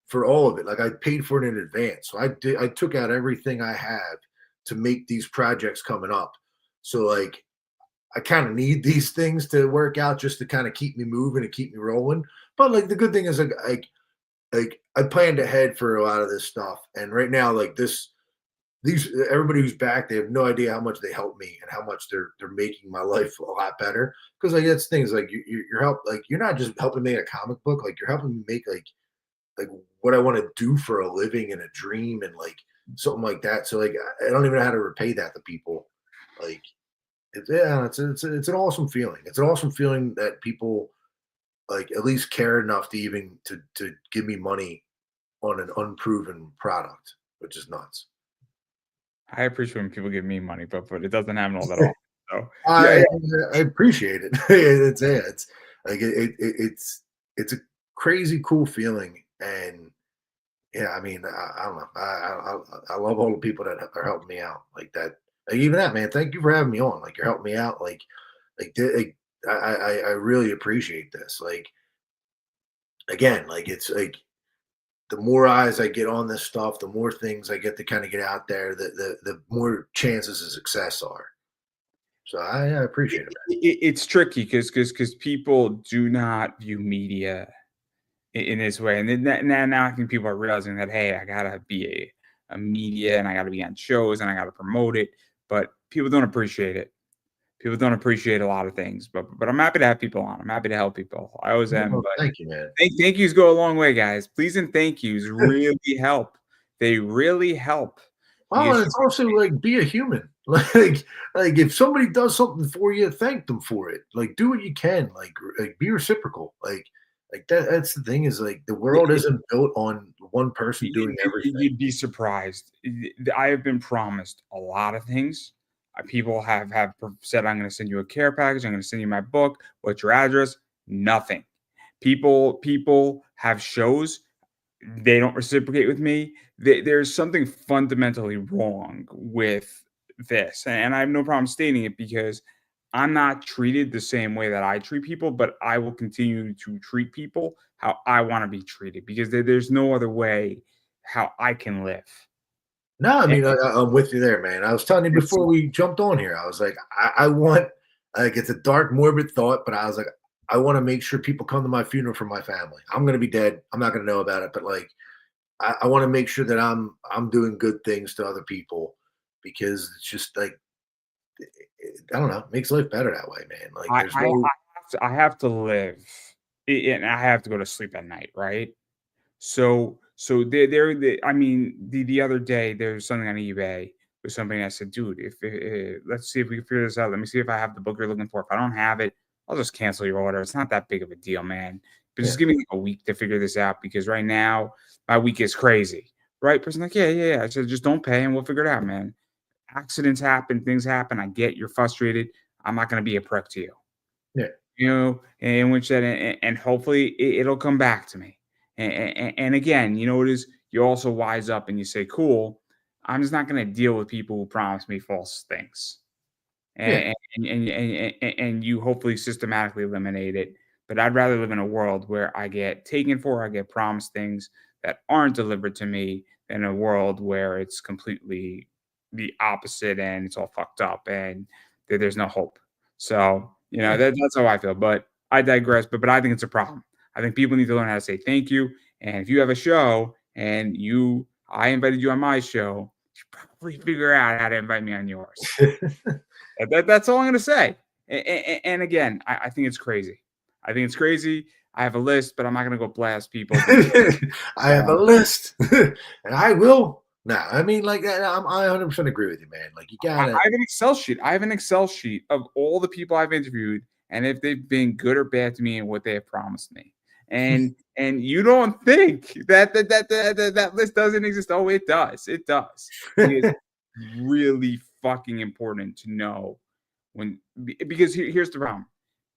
for all of it. Like I paid for it in advance, so I took out everything I have to make these projects coming up. So like I kind of need these things to work out just to kind of keep me moving and keep me rolling. But like the good thing is like I planned ahead for a lot of this stuff, and right now like these everybody who's back, they have no idea how much they help me and how much they're making my life a lot better. Because like that's things like you're help like you're not just helping me make a comic book, like you're helping me make like what I want to do for a living and a dream and like something like that. So like I don't even know how to repay that to people. Like it's an awesome feeling. It's an awesome feeling that people like at least care enough to even to give me money on an unproven product, which is nuts. I appreciate when people give me money, but it doesn't happen all that often. So yeah, I yeah. I appreciate it. It's like it's a crazy cool feeling, and yeah, I mean, I don't know. I love all the people that are helping me out like that. Like even that man, thank you for having me on. Like you're helping me out. Like I really appreciate this. Like again, like it's like the more eyes I get on this stuff, the more things I get to kind of get out there, the more chances of success are. So I appreciate it, It's tricky because people do not view media in this way, and then now I think people are realizing that hey, I gotta be a media and I gotta be on shows and I gotta promote it, but people don't appreciate it. People don't appreciate a lot of things, but I'm happy to have people on. I'm happy to help people. I always man. am, Well, but thank you, man. thank yous go a long way, guys. Please and thank yous really help. They really help Oh, because and it's also like be a human. Like if somebody does something for you, thank them for it. Like do what you can. Like be reciprocal. Like that's the thing is like the world you, isn't built on one person doing everything. you'd be surprised. I have been promised a lot of things. People have said, "I'm going to send you a care package. I'm going to send you my book. What's your address?" Nothing. People have shows. They don't reciprocate with me. There's something fundamentally wrong with this, and I have no problem stating it because I'm not treated the same way that I treat people, but I will continue to treat people how I want to be treated because there's no other way how I can live. No, I And mean I'm with you there, man. I was telling you it's before we jumped on here. I was like, I want like it's a dark, morbid thought, but I was like, I want to make sure people come to my funeral for my family. I'm gonna be dead. I'm not gonna know about it, but like I want to make sure that I'm doing good things to other people because it's just like I don't know, it makes life better that way, man. Like there's no I have to live, and I have to go to sleep at night, right? So I mean, the other day there was something on eBay with somebody. I said, dude, if let's see if we can figure this out. Let me see if I have the book you're looking for. If I don't have it, I'll just cancel your order. It's not that big of a deal, man. But yeah, just give me like a week to figure this out because right now my week is crazy. Right? Person like, yeah. I said, just don't pay and we'll figure it out, man. Accidents happen, things happen. I get you're frustrated. I'm not gonna be a prick to you. yeah, In which that and hopefully it'll come back to me. And again, you know what it is? You also wise up and you say, "Cool, I'm just not going to deal with people who promise me false things." yeah, And you hopefully systematically eliminate it. But I'd rather live in a world where I get taken for, I get promised things that aren't delivered to me, than a world where it's completely the opposite and it's all fucked up and there's no hope. So yeah, that's how I feel. But I digress. But I think it's a problem. I think people need to learn how to say thank you. And if you have a show and I invited you on my show, you should probably figure out how to invite me on yours. That's all I'm gonna say. And again, I think it's crazy. I think it's crazy. I have a list, but I'm not gonna go blast people because I have a list, and I will Nah, I mean, like, I 100% agree with you, man. Like, you gotta. I have an Excel sheet. I have an Excel sheet of all the people I've interviewed and if they've been good or bad to me and what they have promised me. And you don't think that list doesn't exist? Oh, it does. It does. Because it's really fucking important to know because here's the problem.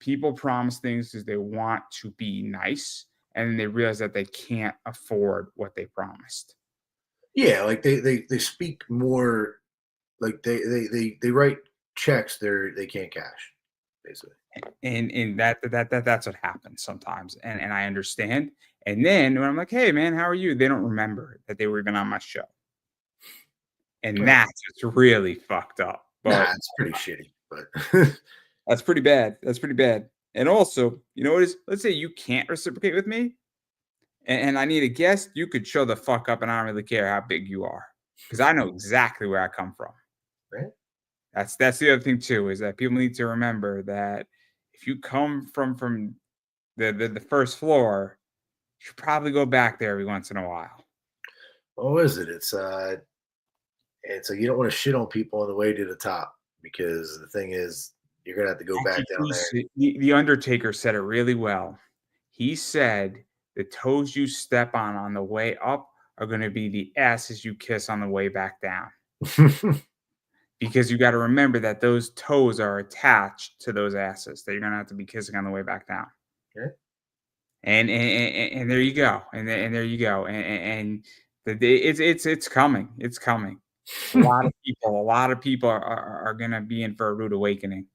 People promise things because they want to be nice, and then they realize that they can't afford what they promised. Yeah, like they speak more. Like they write checks they can't cash, basically. And that's what happens sometimes, and I understand. And then when I'm like, hey man, how are you, they don't remember that they were even on my show, and Well, that's just really fucked up. nah, But it's pretty shitty, but that's pretty bad. That's pretty bad. And also, you know what is, let's say you can't reciprocate with me, and I need a guest, you could show the fuck up, and I don't really care how big you are, because I know exactly where I come from. right? That's the other thing too, is that people need to remember that if you come from the first floor, you should probably go back there every once in a while. What is it? It's like you don't want to shit on people on the way to the top because the thing is you're gonna have to go back down there. The Undertaker said it really well. He said the toes you step on the way up are going to be the asses you kiss on the way back down. Because you got to remember that those toes are attached to those asses that you're going to have to be kissing on the way back down. Yeah. And there you go, and there you go, and it's coming, it's coming. A lot of people are gonna be in for a rude awakening.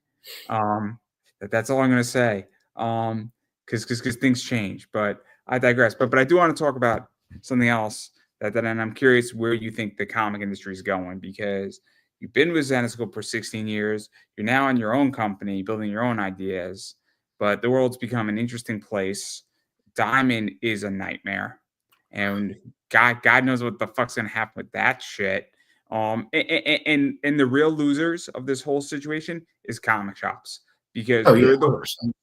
That's all I'm gonna say. Because things change, but I digress. But I do want to talk about something else and I'm curious where you think the comic industry is going, because you've been with Zenescope for 16 years. You're now in your own company, building your own ideas, but the world's become an interesting place. Diamond is a nightmare, and God knows what the fuck's gonna happen with that shit. And the real losers of this whole situation is comic shops, because Oh yeah, they're the 100%. ones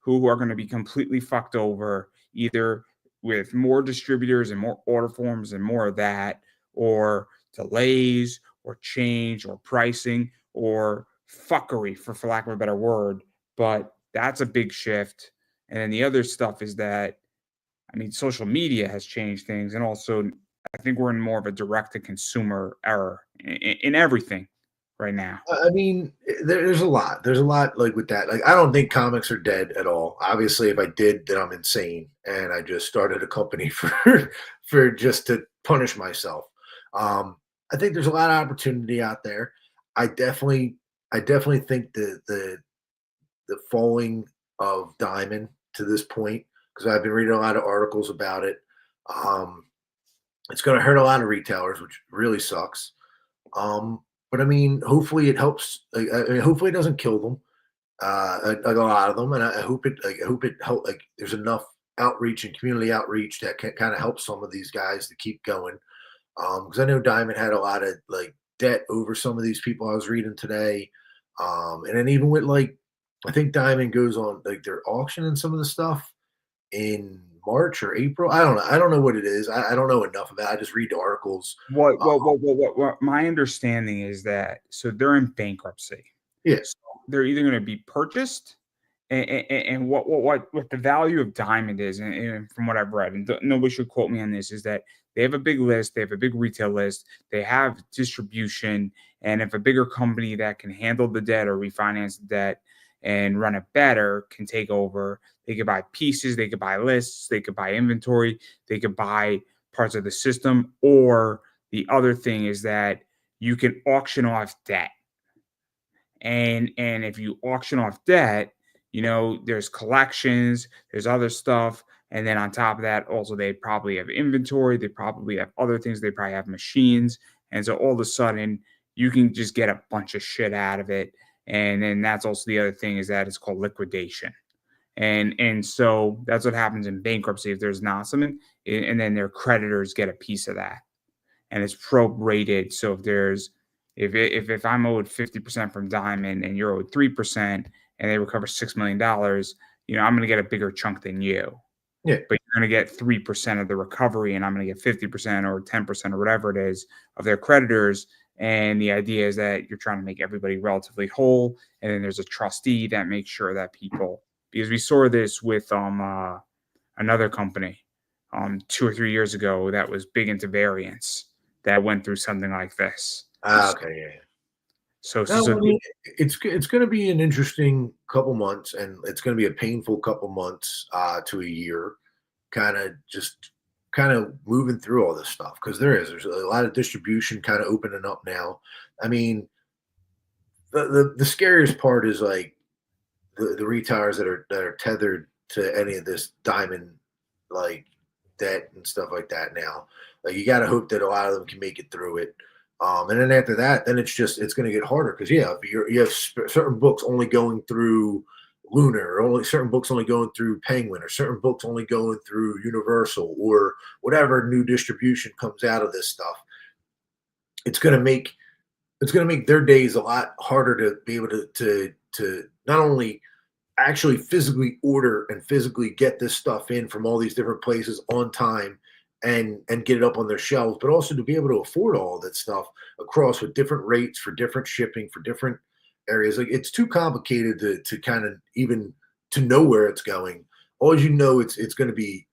who are going to be completely fucked over, either with more distributors and more order forms and more of that, or delays or change or pricing or fuckery, for lack of a better word. But that's a big shift. And then the other stuff is that, I mean, social media has changed things. And also, I think we're in more of a direct to consumer era in everything right now. I mean, there's a lot. There's a lot like with that. Like, I don't think comics are dead at all. Obviously, if I did, then I'm insane, and I just started a company for just to punish myself. Um, I think there's a lot of opportunity out there. I definitely, I definitely think the falling of Diamond to this point, because I've been reading a lot of articles about it. Um, it's going to hurt a lot of retailers, which really sucks. Um, but I mean, hopefully it helps. Like, I mean, hopefully it doesn't kill them. Like a lot of them, and I hope it. Like, I hope it help. Like, there's enough outreach and community outreach that can kind of help some of these guys to keep going. Because I know Diamond had a lot of like debt over some of these people I was reading today. And then even with like, I think Diamond goes on like their auction and some of the stuff in March or April. I don't know. I don't know what it is. I don't know enough about it. I just read the articles. What my understanding is that, so they're in bankruptcy. Yeah. So they're either going to be purchased, and what the value of Diamond is, and from what I've read, and nobody should quote me on this, is that they have a big list, they have a big retail list, they have distribution, and if a bigger company that can handle the debt or refinance the debt and run it better can take over, they could buy pieces, they could buy lists, they could buy inventory, they could buy parts of the system, or the other thing is that you can auction off debt. And if you auction off debt, you know, there's collections, there's other stuff. And then on top of that, also they probably have inventory, they probably have other things, they probably have machines. And so all of a sudden you can just get a bunch of shit out of it. And then that's also the other thing, is that it's called liquidation. And so that's what happens in bankruptcy if there's not something, and then their creditors get a piece of that, and it's prorated. So if I'm owed 50% from Diamond and you're owed 3%, and they recover $6 million, you know, I'm going to get a bigger chunk than you. Yeah. But going to get 3% of the recovery and I'm going to get 50% or 10% or whatever it is of their creditors. And the idea is that you're trying to make everybody relatively whole. And then there's a trustee that makes sure that people, because we saw this with another company 2 or 3 years ago that was big into variance that went through something like this. Ah, okay, yeah. So, so, No, so I mean, it's going to be an interesting couple months, and it's going to be a painful couple months to a year, kind of just kind of moving through all this stuff because there's a lot of distribution kind of opening up now. I mean, the scariest part is like the retailers that are tethered to any of this diamond like debt and stuff like that now. Like you got to hope that a lot of them can make it through it. And then after that, then it's going to get harder because yeah, if you have certain books only going through Lunar, or only certain books only going through Penguin, or certain books only going through Universal, or whatever new distribution comes out of this stuff. It's going to make their days a lot harder to be able to not only actually physically order and physically get this stuff in from all these different places on time and get it up on their shelves, but also to be able to afford all of that stuff across with different rates for different shipping for different areas. Like it's too complicated to kind of even to know where it's going. All you know, it's going to be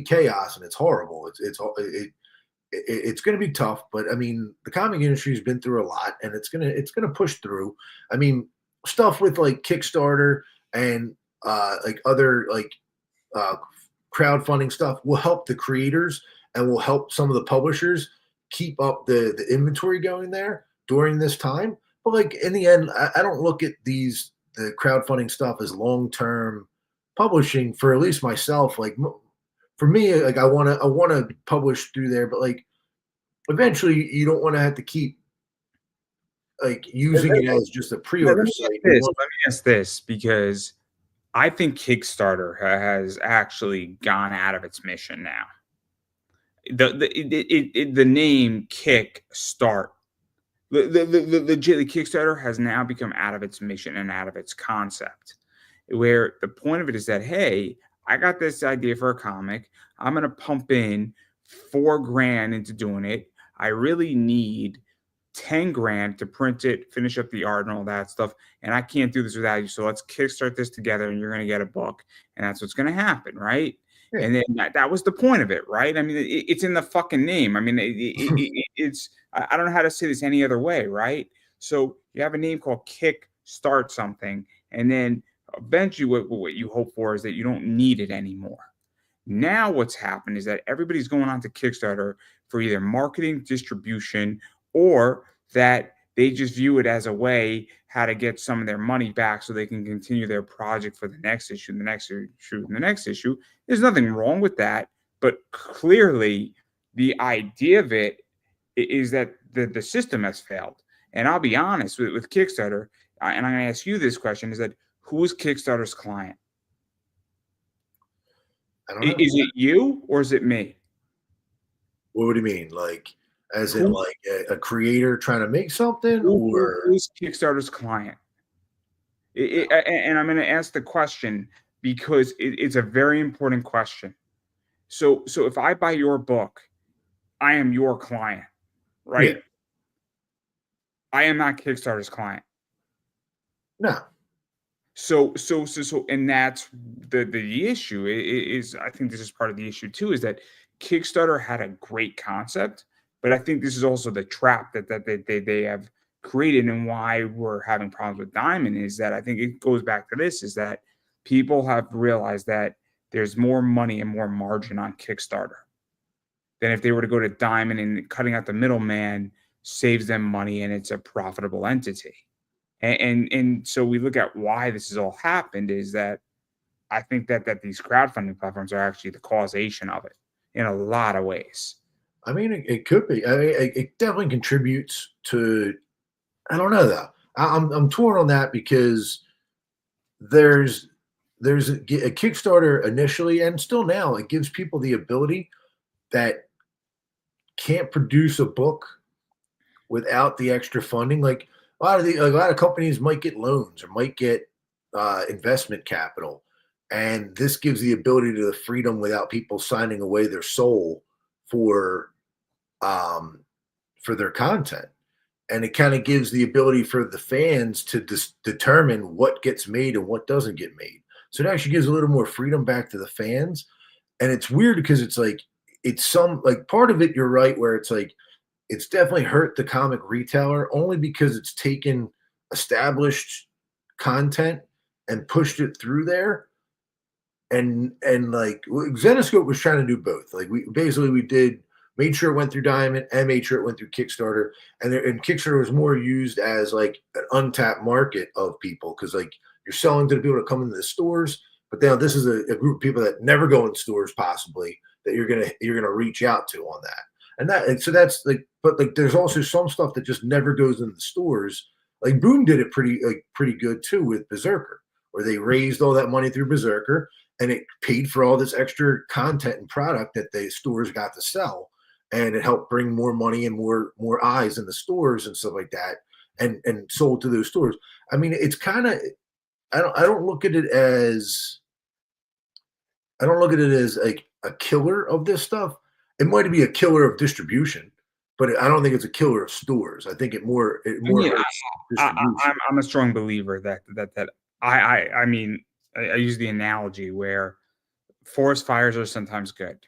chaos and it's horrible. It's going to be tough, but I mean, the comic industry has been through a lot, and it's gonna push through. I mean, stuff with like Kickstarter and like other like uh, crowdfunding stuff will help the creators and will help some of the publishers keep up the inventory going there during this time. But like in the end, I don't look at the crowdfunding stuff as long term publishing for at least myself. Like for me, like I want to publish through there, but like eventually you don't want to have to keep like using it as just a pre-order site. let me ask this because I think Kickstarter has actually gone out of its mission now. The name Kick Start the Kickstarter has now become out of its mission and out of its concept. Where the point of it is that hey, I got this idea for a comic. I'm gonna pump in 4 grand into doing it. I really need 10 grand to print it, finish up the art and all that stuff. And I can't do this without you. So let's kickstart this together and you're going to get a book. And that's what's going to happen. Right. Yeah. And then that was the point of it. Right. I mean, it's in the fucking name. I mean, it's, I don't know how to say this any other way. Right. So you have a name called Kick Start something. And then eventually what you hope for is that you don't need it anymore. Now what's happened is that everybody's going on to Kickstarter for either marketing, distribution, or that they just view it as a way how to get some of their money back so they can continue their project for the next issue, the next issue, and the next issue. There's nothing wrong with that, but clearly the idea of it is that the system has failed. And I'll be honest with Kickstarter, and I'm going to ask you this question: is that who is Kickstarter's client? I don't know. Is it you or is it me? What would you mean? Like, as in like a creator trying to make something, or who's Kickstarter's client? And I'm going to ask the question because it's a very important question. So if I buy your book, I am your client, right? yeah, I am not Kickstarter's client. no. So, and that's the issue is I think this is part of the issue too, is that Kickstarter had a great concept, but I think this is also the trap that they have created and why we're having problems with Diamond is that I think it goes back to this is that people have realized that there's more money and more margin on Kickstarter than if they were to go to Diamond, and cutting out the middleman saves them money and it's a profitable entity. And so we look at why this has all happened is that I think that these crowdfunding platforms are actually the causation of it in a lot of ways. I mean, it could be. I mean, it definitely contributes to. I don't know though. I'm torn on that because there's a Kickstarter initially and still now it gives people the ability that can't produce a book without the extra funding. Like a lot of companies might get loans or might get investment capital, And this gives the ability to the freedom without people signing away their soul for um, for their content. And it kind of gives the ability for the fans to determine what gets made and what doesn't get made. So it actually gives a little more freedom back to the fans. And it's weird because it's like it's some like part of it. You're right, where it's like it's definitely hurt the comic retailer only because it's taken established content and pushed it through there. And like Zenoscope was trying to do both. Like we did made sure it went through Diamond and made sure it went through Kickstarter. And Kickstarter was more used as like an untapped market of people because like you're selling to the people that come into the stores, but now this is a group of people that never go in stores possibly that you're gonna reach out to on that. And so that's like, but like there's also some stuff that just never goes in the stores. Like Boom did it pretty good too with Berserker, where they raised all that money through Berserker and it paid for all this extra content and product that the stores got to sell, and it helped bring more money and more eyes in the stores and stuff like that, and sold to those stores. I mean, it's kind of I don't look at it as like a killer of this stuff. It might be a killer of distribution, but I don't think it's a killer of stores. I think it more hurts distribution. I'm a strong believer that I mean I use the analogy where forest fires are sometimes good.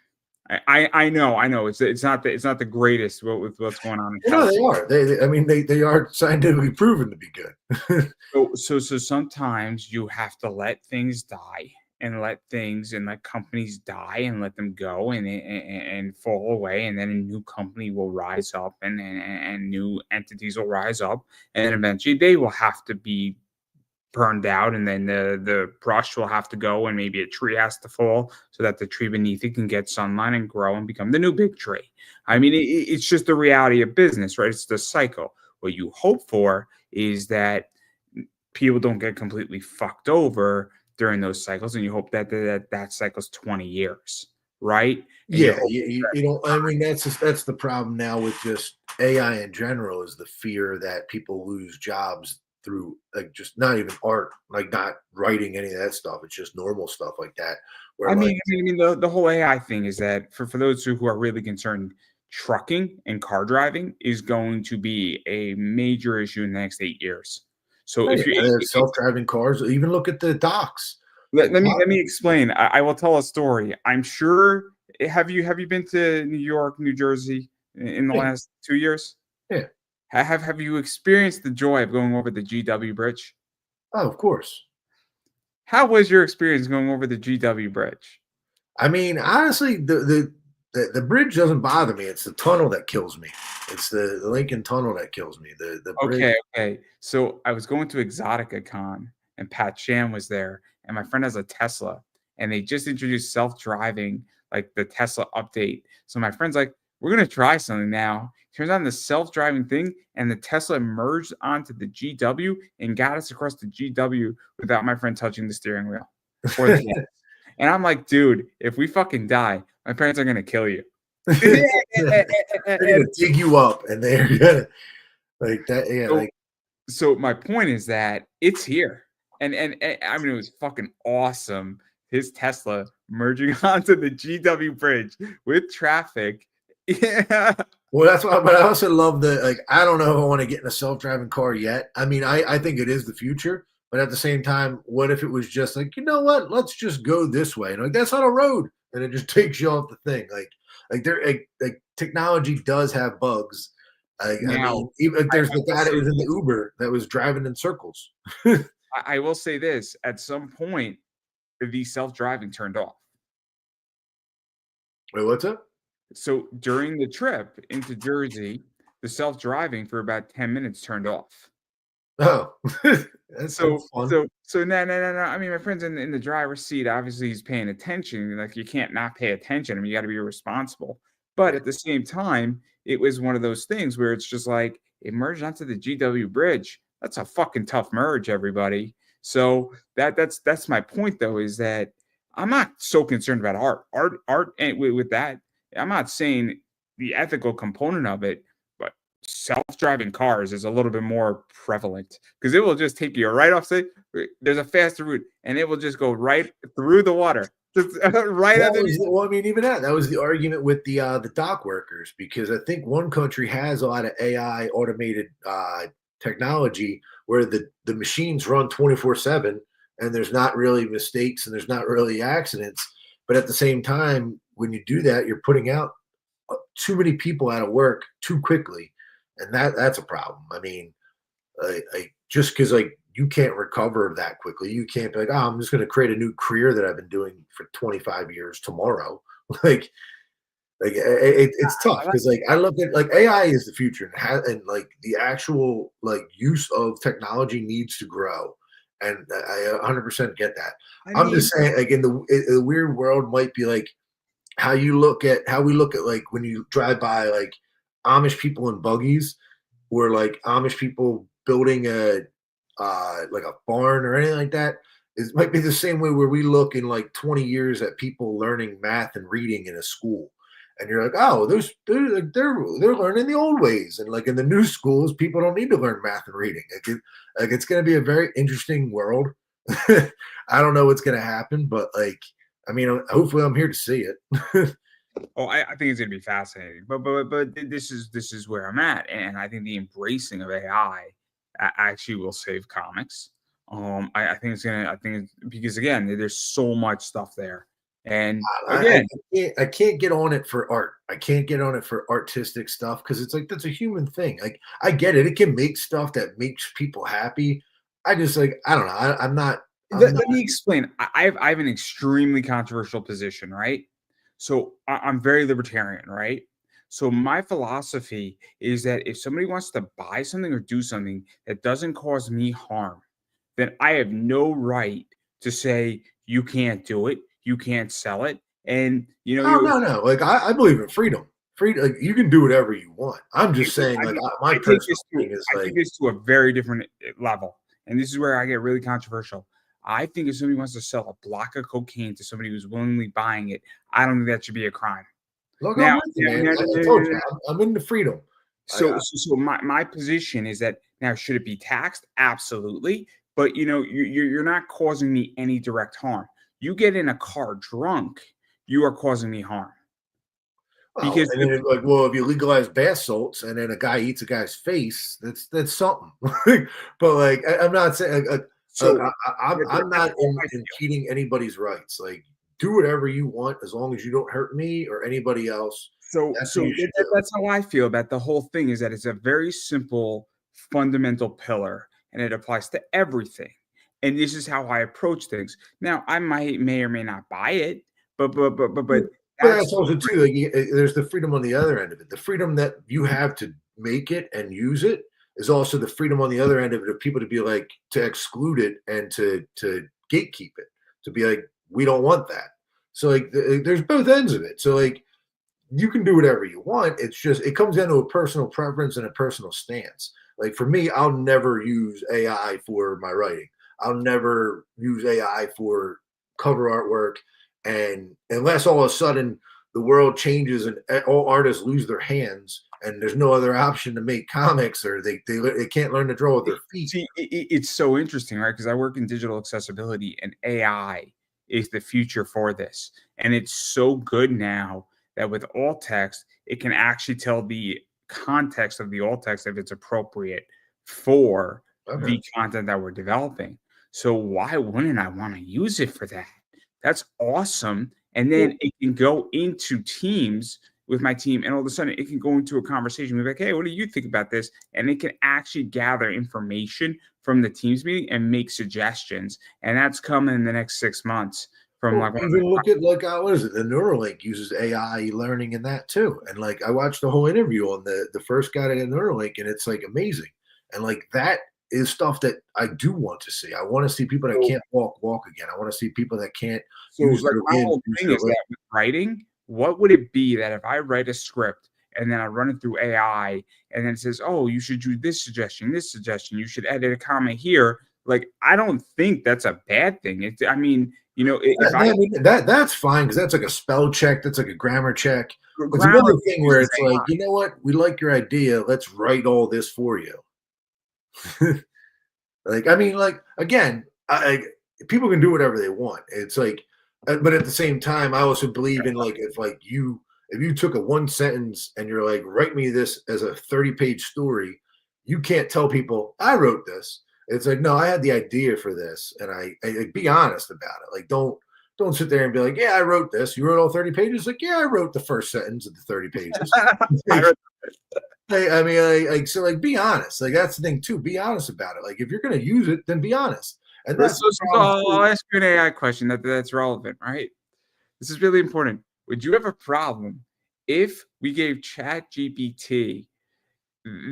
I know it's not the greatest with what's going on in No, they California. are. I mean, they are scientifically proven to be good. So sometimes you have to let things die and let things and let companies die and let them go and fall away, and then a new company will rise up and new entities will rise up, and then eventually they will have to be burned out, and then the brush will have to go, and maybe a tree has to fall so that the tree beneath it can get sunlight and grow and become the new big tree. I mean, it's just the reality of business, right? It's the cycle. What you hope for is that people don't get completely fucked over during those cycles, and you hope that cycle's 20 years, right? And you Yeah, hope you don't. I mean, that's the problem now with just AI in general is the fear that people lose jobs through like just not even art, like not writing any of that stuff. It's just normal stuff like that. Where like, the whole AI thing is that for those who are really concerned, trucking and car driving is going to be a major issue in the next 8 years. So oh, if you yeah, self-driving cars, even look at the docks. let, Like, let me explain. I will tell a story. I'm sure have you been to New York, New Jersey in the yeah, last 2 years? yeah. Have you experienced the joy of going over the GW bridge? Oh, of course. How was your experience going over the GW bridge? I mean, honestly, the bridge doesn't bother me. It's the tunnel that kills me. It's the Lincoln Tunnel that kills me. The bridge. Okay. So I was going to Exotica Con and Pat Sham was there, and my friend has a Tesla, and they just introduced self-driving, like the Tesla update. So my friend's like, we're gonna try something now. Turns on the self-driving thing, and the Tesla merged onto the GW and got us across the GW without my friend touching the steering wheel or the gas. And I'm like, dude, if we fucking die, my parents are gonna kill you. They're gonna dig you up, and they're gonna like that. Yeah, So like so my point is that it's here. And I mean it was fucking awesome. His Tesla merging onto the GW bridge with traffic. Yeah. well, that's why. But I also love the like. I don't know if I want to get in a self-driving car yet. I mean, I think it is the future, but at the same time, what if it was just like, you know what? Let's just go this way, and like that's on a road, and it just takes you off the thing. Like there, like technology does have bugs. I Now mean, even like, there's I the will guy that say was in the this. Uber that was driving in circles. I will say this. At some point, the self-driving turned off. Wait, what's up? So during the trip into Jersey, the self-driving for about 10 minutes turned off. Oh, So that's fun. so no. I mean, my friend's in the driver's seat. Obviously, he's paying attention. Like you can't not pay attention. I mean, you got to be responsible. But Yeah. at the same time, it was one of those things where it's just like it merged onto the GW bridge. That's a fucking tough merge, everybody. So that's my point though, is that I'm not so concerned about art, and with that, I'm not saying the ethical component of it, but self-driving cars is a little bit more prevalent because it will just take you right off. Say there's a faster route, and it will just go right through the water, just right That underneath. was well, I mean, even that was the argument with the dock workers because I think one country has a lot of AI automated technology where the machines run 24/7 and there's not really mistakes and there's not really accidents. But at the same time, when you do that, you're putting out too many people out of work too quickly, and that's a problem. I mean, just because like you can't recover that quickly, you can't be like, oh, I'm just going to create a new career that I've been doing for 25 years tomorrow. like, it's tough I like because like I look at like AI is the future and like the actual like use of technology needs to grow. And I 100% get that. I I'm mean, just saying, like in the weird world, might be like how we look at like when you drive by like Amish people in buggies or like Amish people building a like a barn or anything like that. It might be the same way where we look in like 20 years at people learning math and reading in a school. And you're like, oh, they're learning the old ways, and like in the new schools, people don't need to learn math and reading. Like it's going to be a very interesting world. I don't know what's going to happen, but like, I mean, hopefully, I'm here to see it. oh, I think it's gonna be fascinating. But this is where I'm at, and I think the embracing of AI actually will save comics. I think it's gonna. I think it's, because again, there's so much stuff there, and again, I can't get on it for art. I can't get on it for artistic stuff because it's like that's a human thing. Like I get it; it can make stuff that makes people happy. I just like I don't know. I'm not. I'm let, not. let me explain. I have an extremely controversial position, right? So I'm very libertarian, right? So my philosophy is that if somebody wants to buy something or do something that doesn't cause me harm, then I have no right to say you can't do it, you can't sell it, and Oh no, no. Like I believe in freedom. Freedom. Like you can do whatever you want. I'm just saying. I Like mean, my I take personal this to thing is I like take this to a very different level, and this is where I get really controversial. I think if somebody wants to sell a block of cocaine to somebody who's willingly buying it, I don't think that should be a crime. look, I'm Now, with you, now, man. now, I now, told now, you, now, I'm into freedom. so my position is that now should it be taxed? Absolutely, but you're not causing me any direct harm. You get in a car drunk, you are causing me harm Oh, because and then it's like, well, if you legalize bath salts and then a guy eats a guy's face, that's something. But like, I'm not saying so I'm that's not how I feel. impeding anybody's rights. Like, do whatever you want as long as you don't hurt me or anybody else. So That's so what you that, should that- do. that's how I feel about the whole thing is that it's a very simple fundamental pillar and it applies to everything. And this is how I approach things. Now, I may or may not buy it, but But that's that's also too like there's the freedom on the other end of it. The freedom that you have to make it and use it is also the freedom on the other end of it of people to be like to exclude it and to gatekeep it to be like we don't want that. So like there's both ends of it. So like you can do whatever you want. It's just it comes down to a personal preference and a personal stance. Like for me, I'll never use AI for my writing. I'll never use AI for cover artwork. And unless all of a sudden the world changes and all artists lose their hands and there's no other option to make comics or they can't learn to draw with their feet. see, it's so interesting, right? Because I work in digital accessibility and AI is the future for this. And it's so good now that with alt text, it can actually tell the context of the alt text if it's appropriate for Okay. the content that we're developing. So why wouldn't I want to use it for that? That's awesome. And Well, then it can go into teams with my team, and all of a sudden it can go into a conversation. We're like, hey, what do you think about this? And it can actually gather information from the teams meeting and make suggestions. And that's coming in the next 6 months from Well, like one of even look at like what is it? The Neuralink uses AI learning in that too. And like I watched the whole interview on the first guy to get Neuralink, and it's like amazing. And like that is stuff that I do want to see. I want to see people that the can't walk again. I want to see people that can't So, use like, their my limbs, whole use thing their is leg. that with writing, what would it be that if I write a script and then I run it through AI and then it says, "Oh, you should do this suggestion, you should edit a comment here." Like, I don't think that's a bad thing. I mean, that's fine because that's like a spell check, that's like a grammar check. It's grammar another thing where it's like, you know what, we like your idea, let's write all this for you. Like, I mean, like again, people can do whatever they want. It's like, but at the same time, I also believe in like if you took a one sentence and you're like, write me this as a 30-page story, you can't tell people I wrote this. It's like, no, I had the idea for this, and I be honest about it. Like, don't sit there and be like, yeah, I wrote this. You wrote all 30 pages. Like, yeah, I wrote the first sentence of the 30 pages. I mean, like, so, like, be honest. Like, that's the thing too. Be honest about it. Like, if you're going to use it, then be honest. And that's I'll ask you an AI question that's relevant, right? This is really important. Would you have a problem if we gave ChatGPT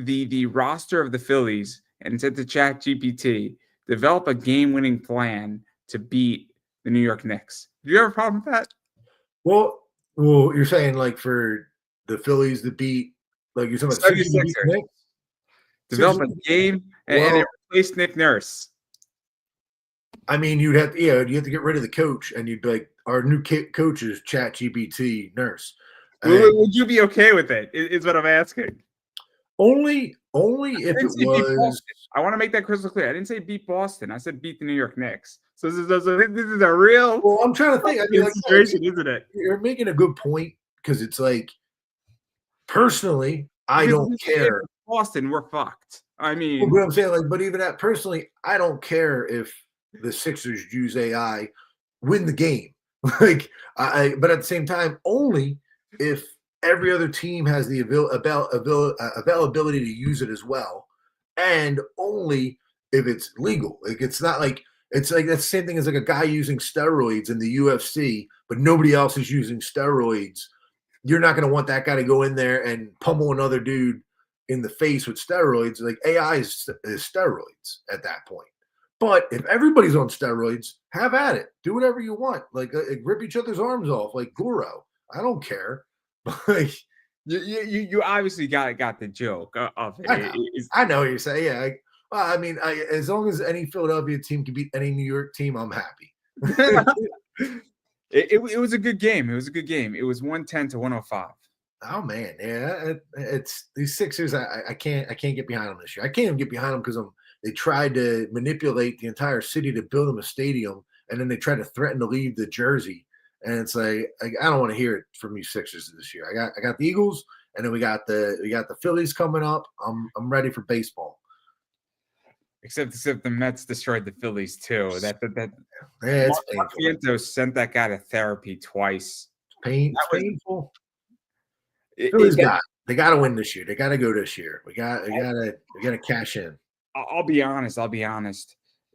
the roster of the Phillies and said to ChatGPT, develop a game-winning plan to beat the New York Knicks? Do you have a problem with that? Well, you're saying like for the Phillies to beat, like you're talking about 76ers. Develop a game and replace Nick Nurse. I mean, you have to get rid of the coach, and you'd be like, our new coach is ChatGPT Nurse. Would you be okay with it? Is what I'm asking. Only if it was. I want to make that crystal clear. I didn't say beat Boston. I said beat the New York Knicks. So this is a real. Well, I'm trying to think. I mean, like, situation, isn't it? You're making a good point because it's like, personally, I don't care. Boston, we're fucked. I mean, what I'm saying, like, but even that personally, I don't care if the Sixers use AI, win the game. Like, but at the same time, only if every other team has the availability to use it as well, and only if it's legal. Like, it's not like it's like that's the same thing as like a guy using steroids in the UFC, but nobody else is using steroids. You're not going to want that guy to go in there and pummel another dude in the face with steroids. Like, AI is steroids at that point. But if everybody's on steroids, have at it. Do whatever you want. Like, rip each other's arms off, like Guru. I don't care. Like, you obviously got the joke of it. I know what you're saying. Yeah. I mean, as long as any Philadelphia team can beat any New York team, I'm happy. It was a good game. It was a good game. It was 110 to 105. Oh man, yeah. It's these Sixers. I can't get behind them this year. I can't even get behind them because they tried to manipulate the entire city to build them a stadium, and then they tried to threaten to leave the jersey. And it's like, I don't want to hear it from you Sixers this year. I got the Eagles, and then we got the Phillies coming up. I'm ready for baseball. Except the Mets destroyed the Phillies too. It's painful. Sent that guy to therapy twice. Painful. They got to win this year. They got to go this year. We got to cash in. I'll be honest.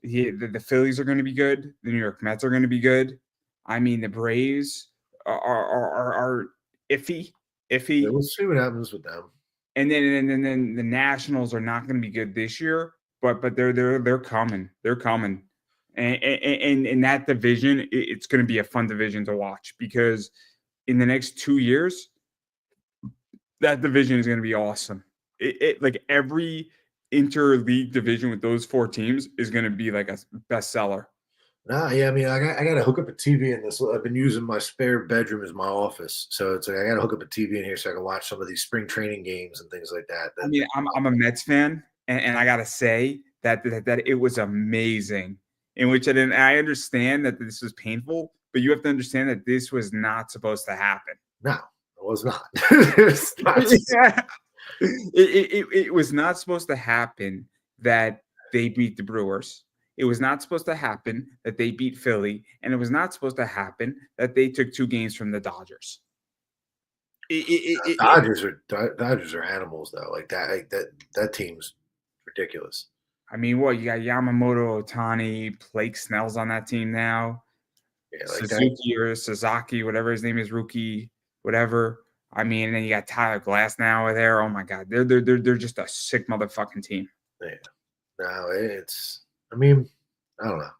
The Phillies are going to be good. The New York Mets are going to be good. I mean, the Braves are iffy. Yeah, we'll see what happens with them. And then the Nationals are not going to be good this year, but they're coming. They're coming. And in that division, it's going to be a fun division to watch because in the next 2 years, that division is going to be awesome. Like every interleague division with those 4 teams is going to be like a bestseller. Yeah, I mean, I got to hook up a TV in this. I've been using my spare bedroom as my office, so it's like I got to hook up a TV in here so I can watch some of these spring training games and things like that. I mean, I'm a Mets fan, and I got to say that it was amazing. In which I understand that this was painful, but you have to understand that this was not supposed to happen. No, it was not. It was not supposed to happen that they beat the Brewers. It was not supposed to happen that they beat Philly, and it was not supposed to happen that they took 2 games from the Dodgers. Dodgers are animals though. Like that team's ridiculous. I mean, what, you got Yamamoto, Ohtani, Blake Snell's on that team now. Yeah, like Suzuki or Sasaki, whatever his name is, rookie, whatever. I mean, and then you got Tyler Glass now there. Oh my God, they're just a sick motherfucking team. Yeah. No, I mean, I don't know.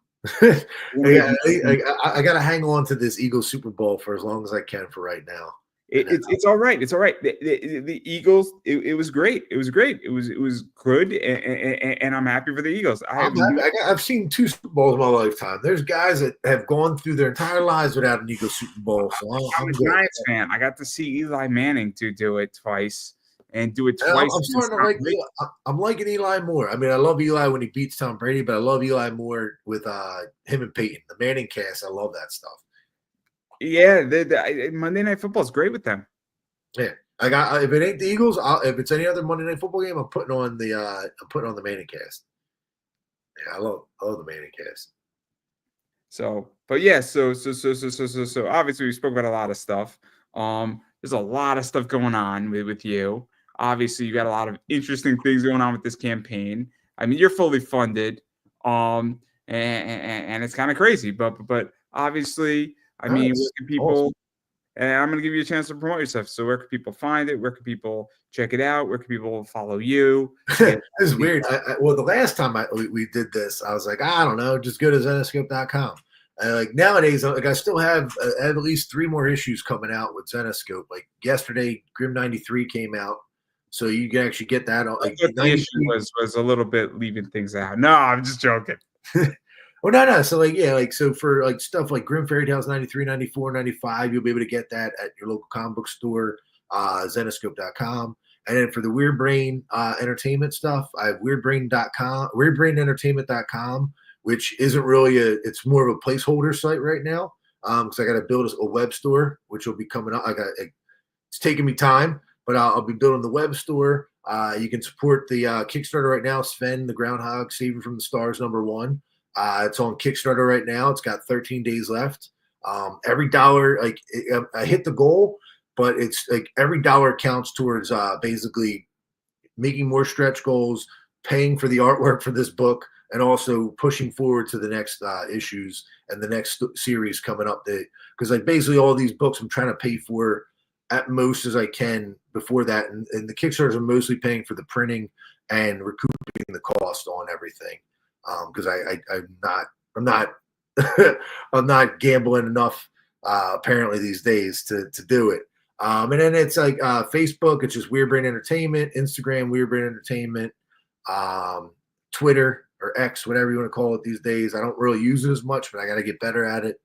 I got to hang on to this Eagles Super Bowl for as long as I can for right now. It's all right. It's all right. The Eagles. It was great. It was great. It was good, and I'm happy for the Eagles. I've seen 2 Super Bowls in my lifetime. There's guys that have gone through their entire lives without an Eagles Super Bowl. So I'm I'm a good. Giants fan. I got to see Eli Manning to do it twice, and do it And twice. I'm starting to like Eli. I'm liking Eli more. I mean, I love Eli when he beats Tom Brady, but I love Eli more with him and Peyton. The Manning cast, I love that stuff. Yeah, Monday Night Football is great with them. Yeah, I got. If it ain't the Eagles, if it's any other Monday Night Football game, I'm putting on the Manning cast. Yeah, I love the Manning cast. So, but yeah, so obviously we spoke about a lot of stuff. There's a lot of stuff going on with you. Obviously, you got a lot of interesting things going on with this campaign. I mean, you're fully funded. And it's kind of crazy, but obviously, I mean, where can people awesome. and I'm going to give you a chance to promote yourself. So where can people find it? Where can people check it out? Where can people follow you? This is weird. Well, the last time we did this, I was like, I don't know, just go to Zenoscope.com. Like nowadays, like I still have at least 3 more issues coming out with Zenoscope. Like yesterday, Grim 93 came out, so you can actually get that. I thought the issue was a little bit leaving things out. No, I'm just joking. Well, no. So so for like stuff like Grim Fairy Tales 93, 94, 95, you'll be able to get that at your local comic book store, Zenoscope.com. And then for the Weird Brain entertainment stuff, I have weirdbrainentertainment.com, which isn't really it's more of a placeholder site right now. Because I got to build a web store, which will be coming up. It's taking me time, but I'll be building the web store. You can support the Kickstarter right now, Sven the Groundhog, Saving from the Stars #1. It's on Kickstarter right now. It's got 13 days left. Every dollar, I hit the goal, but it's like every dollar counts towards basically making more stretch goals, paying for the artwork for this book, and also pushing forward to the next issues and the next series coming up. Because like basically all these books I'm trying to pay for at most as I can before that, and the Kickstarters are mostly paying for the printing and recouping the cost on everything. Because I'm not I'm not gambling enough apparently these days to do it. And then it's like Facebook, it's just Weird Brain Entertainment, Instagram, Weird Brain Entertainment, Twitter or X, whatever you want to call it these days. I don't really use it as much, but I got to get better at it.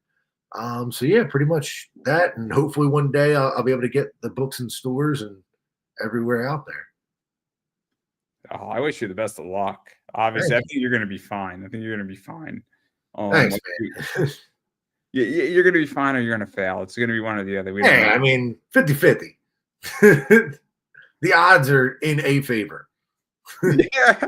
So yeah, pretty much that. And hopefully one day I'll be able to get the books in stores and everywhere out there. Oh, I wish you the best of luck. Obviously, I think you're going to be fine. Thanks, man. You're going to be fine or you're going to fail. It's going to be one or the other. I mean, 50-50. The odds are in a favor. Yeah.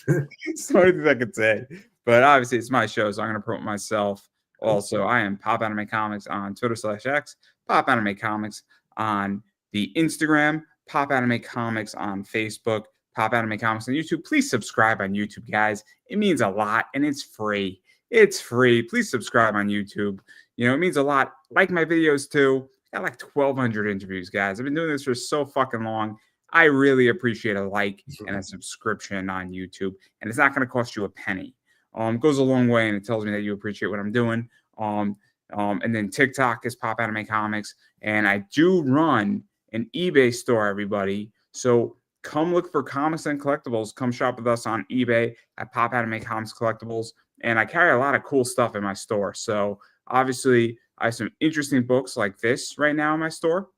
It's the only thing I could say. But obviously, it's my show, so I'm going to promote myself. Also, I am Pop Anime Comics on Twitter/X, Pop Anime Comics on the Instagram, Pop Anime Comics on Facebook, Pop Anime Comics on YouTube. Please subscribe on YouTube, guys. It means a lot, and it's free. It's free. Please subscribe on YouTube. You know, it means a lot. Like my videos, too. I got like 1,200 interviews, guys. I've been doing this for so fucking long. I really appreciate a like and a subscription on YouTube, and it's not going to cost you a penny. It goes a long way, and it tells me that you appreciate what I'm doing. And then TikTok is Pop Anime Comics, and I do run an eBay store, everybody. So come look for comics and collectibles. Come shop with us on eBay at Pop Anime Comics Collectibles, and I carry a lot of cool stuff in my store. So obviously, I have some interesting books like this right now in my store.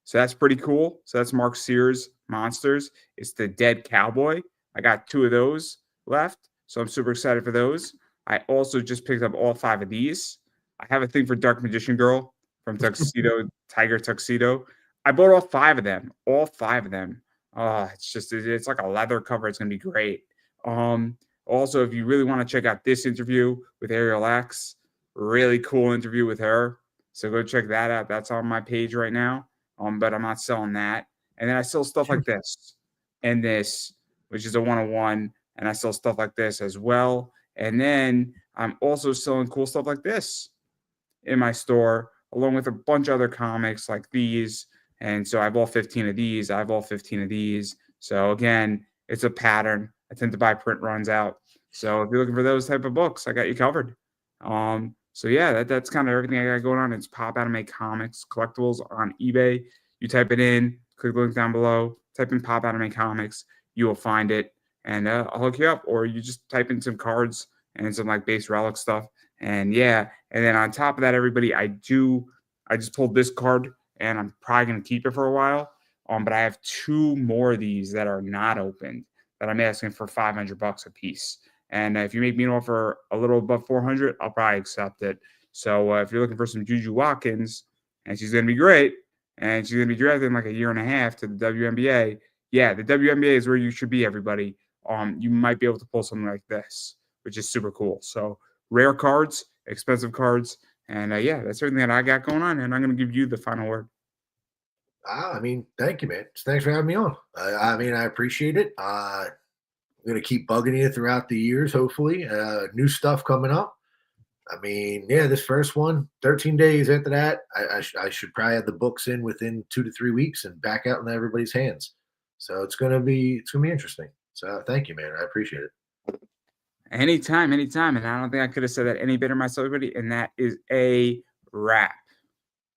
So that's pretty cool. So that's Mark Sears Monsters. It's the Dead Cowboy. I got 2 of those left. So I'm super excited for those. I also just picked up all 5 of these. I have a thing for Dark Magician Girl from Tuxedo, Tiger Tuxedo. I bought all 5 of them. All 5 of them. It's like a leather cover. It's going to be great. Also, if you really want to check out this interview with Ariel X, really cool interview with her. So go check that out. That's on my page right now. But I'm not selling that. And then I sell stuff like this and this, which is a 101. And I sell stuff like this as well. And then I'm also selling cool stuff like this in my store, along with a bunch of other comics like these. And so I have all 15 of these. I have all 15 of these. So again, it's a pattern. I tend to buy print runs out. So if you're looking for those type of books, I got you covered. So yeah, that's kind of everything I got going on. It's Pop Anime Comics collectibles on eBay. You type it in, click the link down below, type in Pop Anime Comics, you will find it, and I'll hook you up. Or you just type in some cards and some like base relic stuff, and yeah. And then on top of that, everybody, I just pulled this card, and I'm probably gonna keep it for a while. But I have two more of these that are not opened that I'm asking for $500 a piece. And if you make me an offer a little above 400, I'll probably accept it. So if you're looking for some Juju Watkins, and she's going to be great, and she's going to be drafted in like a year and a half to the WNBA, yeah, the WNBA is where you should be, everybody. You might be able to pull something like this, which is super cool. So rare cards, expensive cards, and yeah, that's everything that I got going on. And I'm going to give you the final word. I mean, thank you, man. Thanks for having me on. I mean, I appreciate it. I'm gonna keep bugging you throughout the years, hopefully. New stuff coming up. I mean, yeah, this first one, 13 days after that, I should probably have the books in within 2 to 3 weeks and back out in everybody's hands. So it's gonna be interesting. So thank you, man. I appreciate it. Anytime, anytime. And I don't think I could have said that any better myself, everybody. And that is a wrap.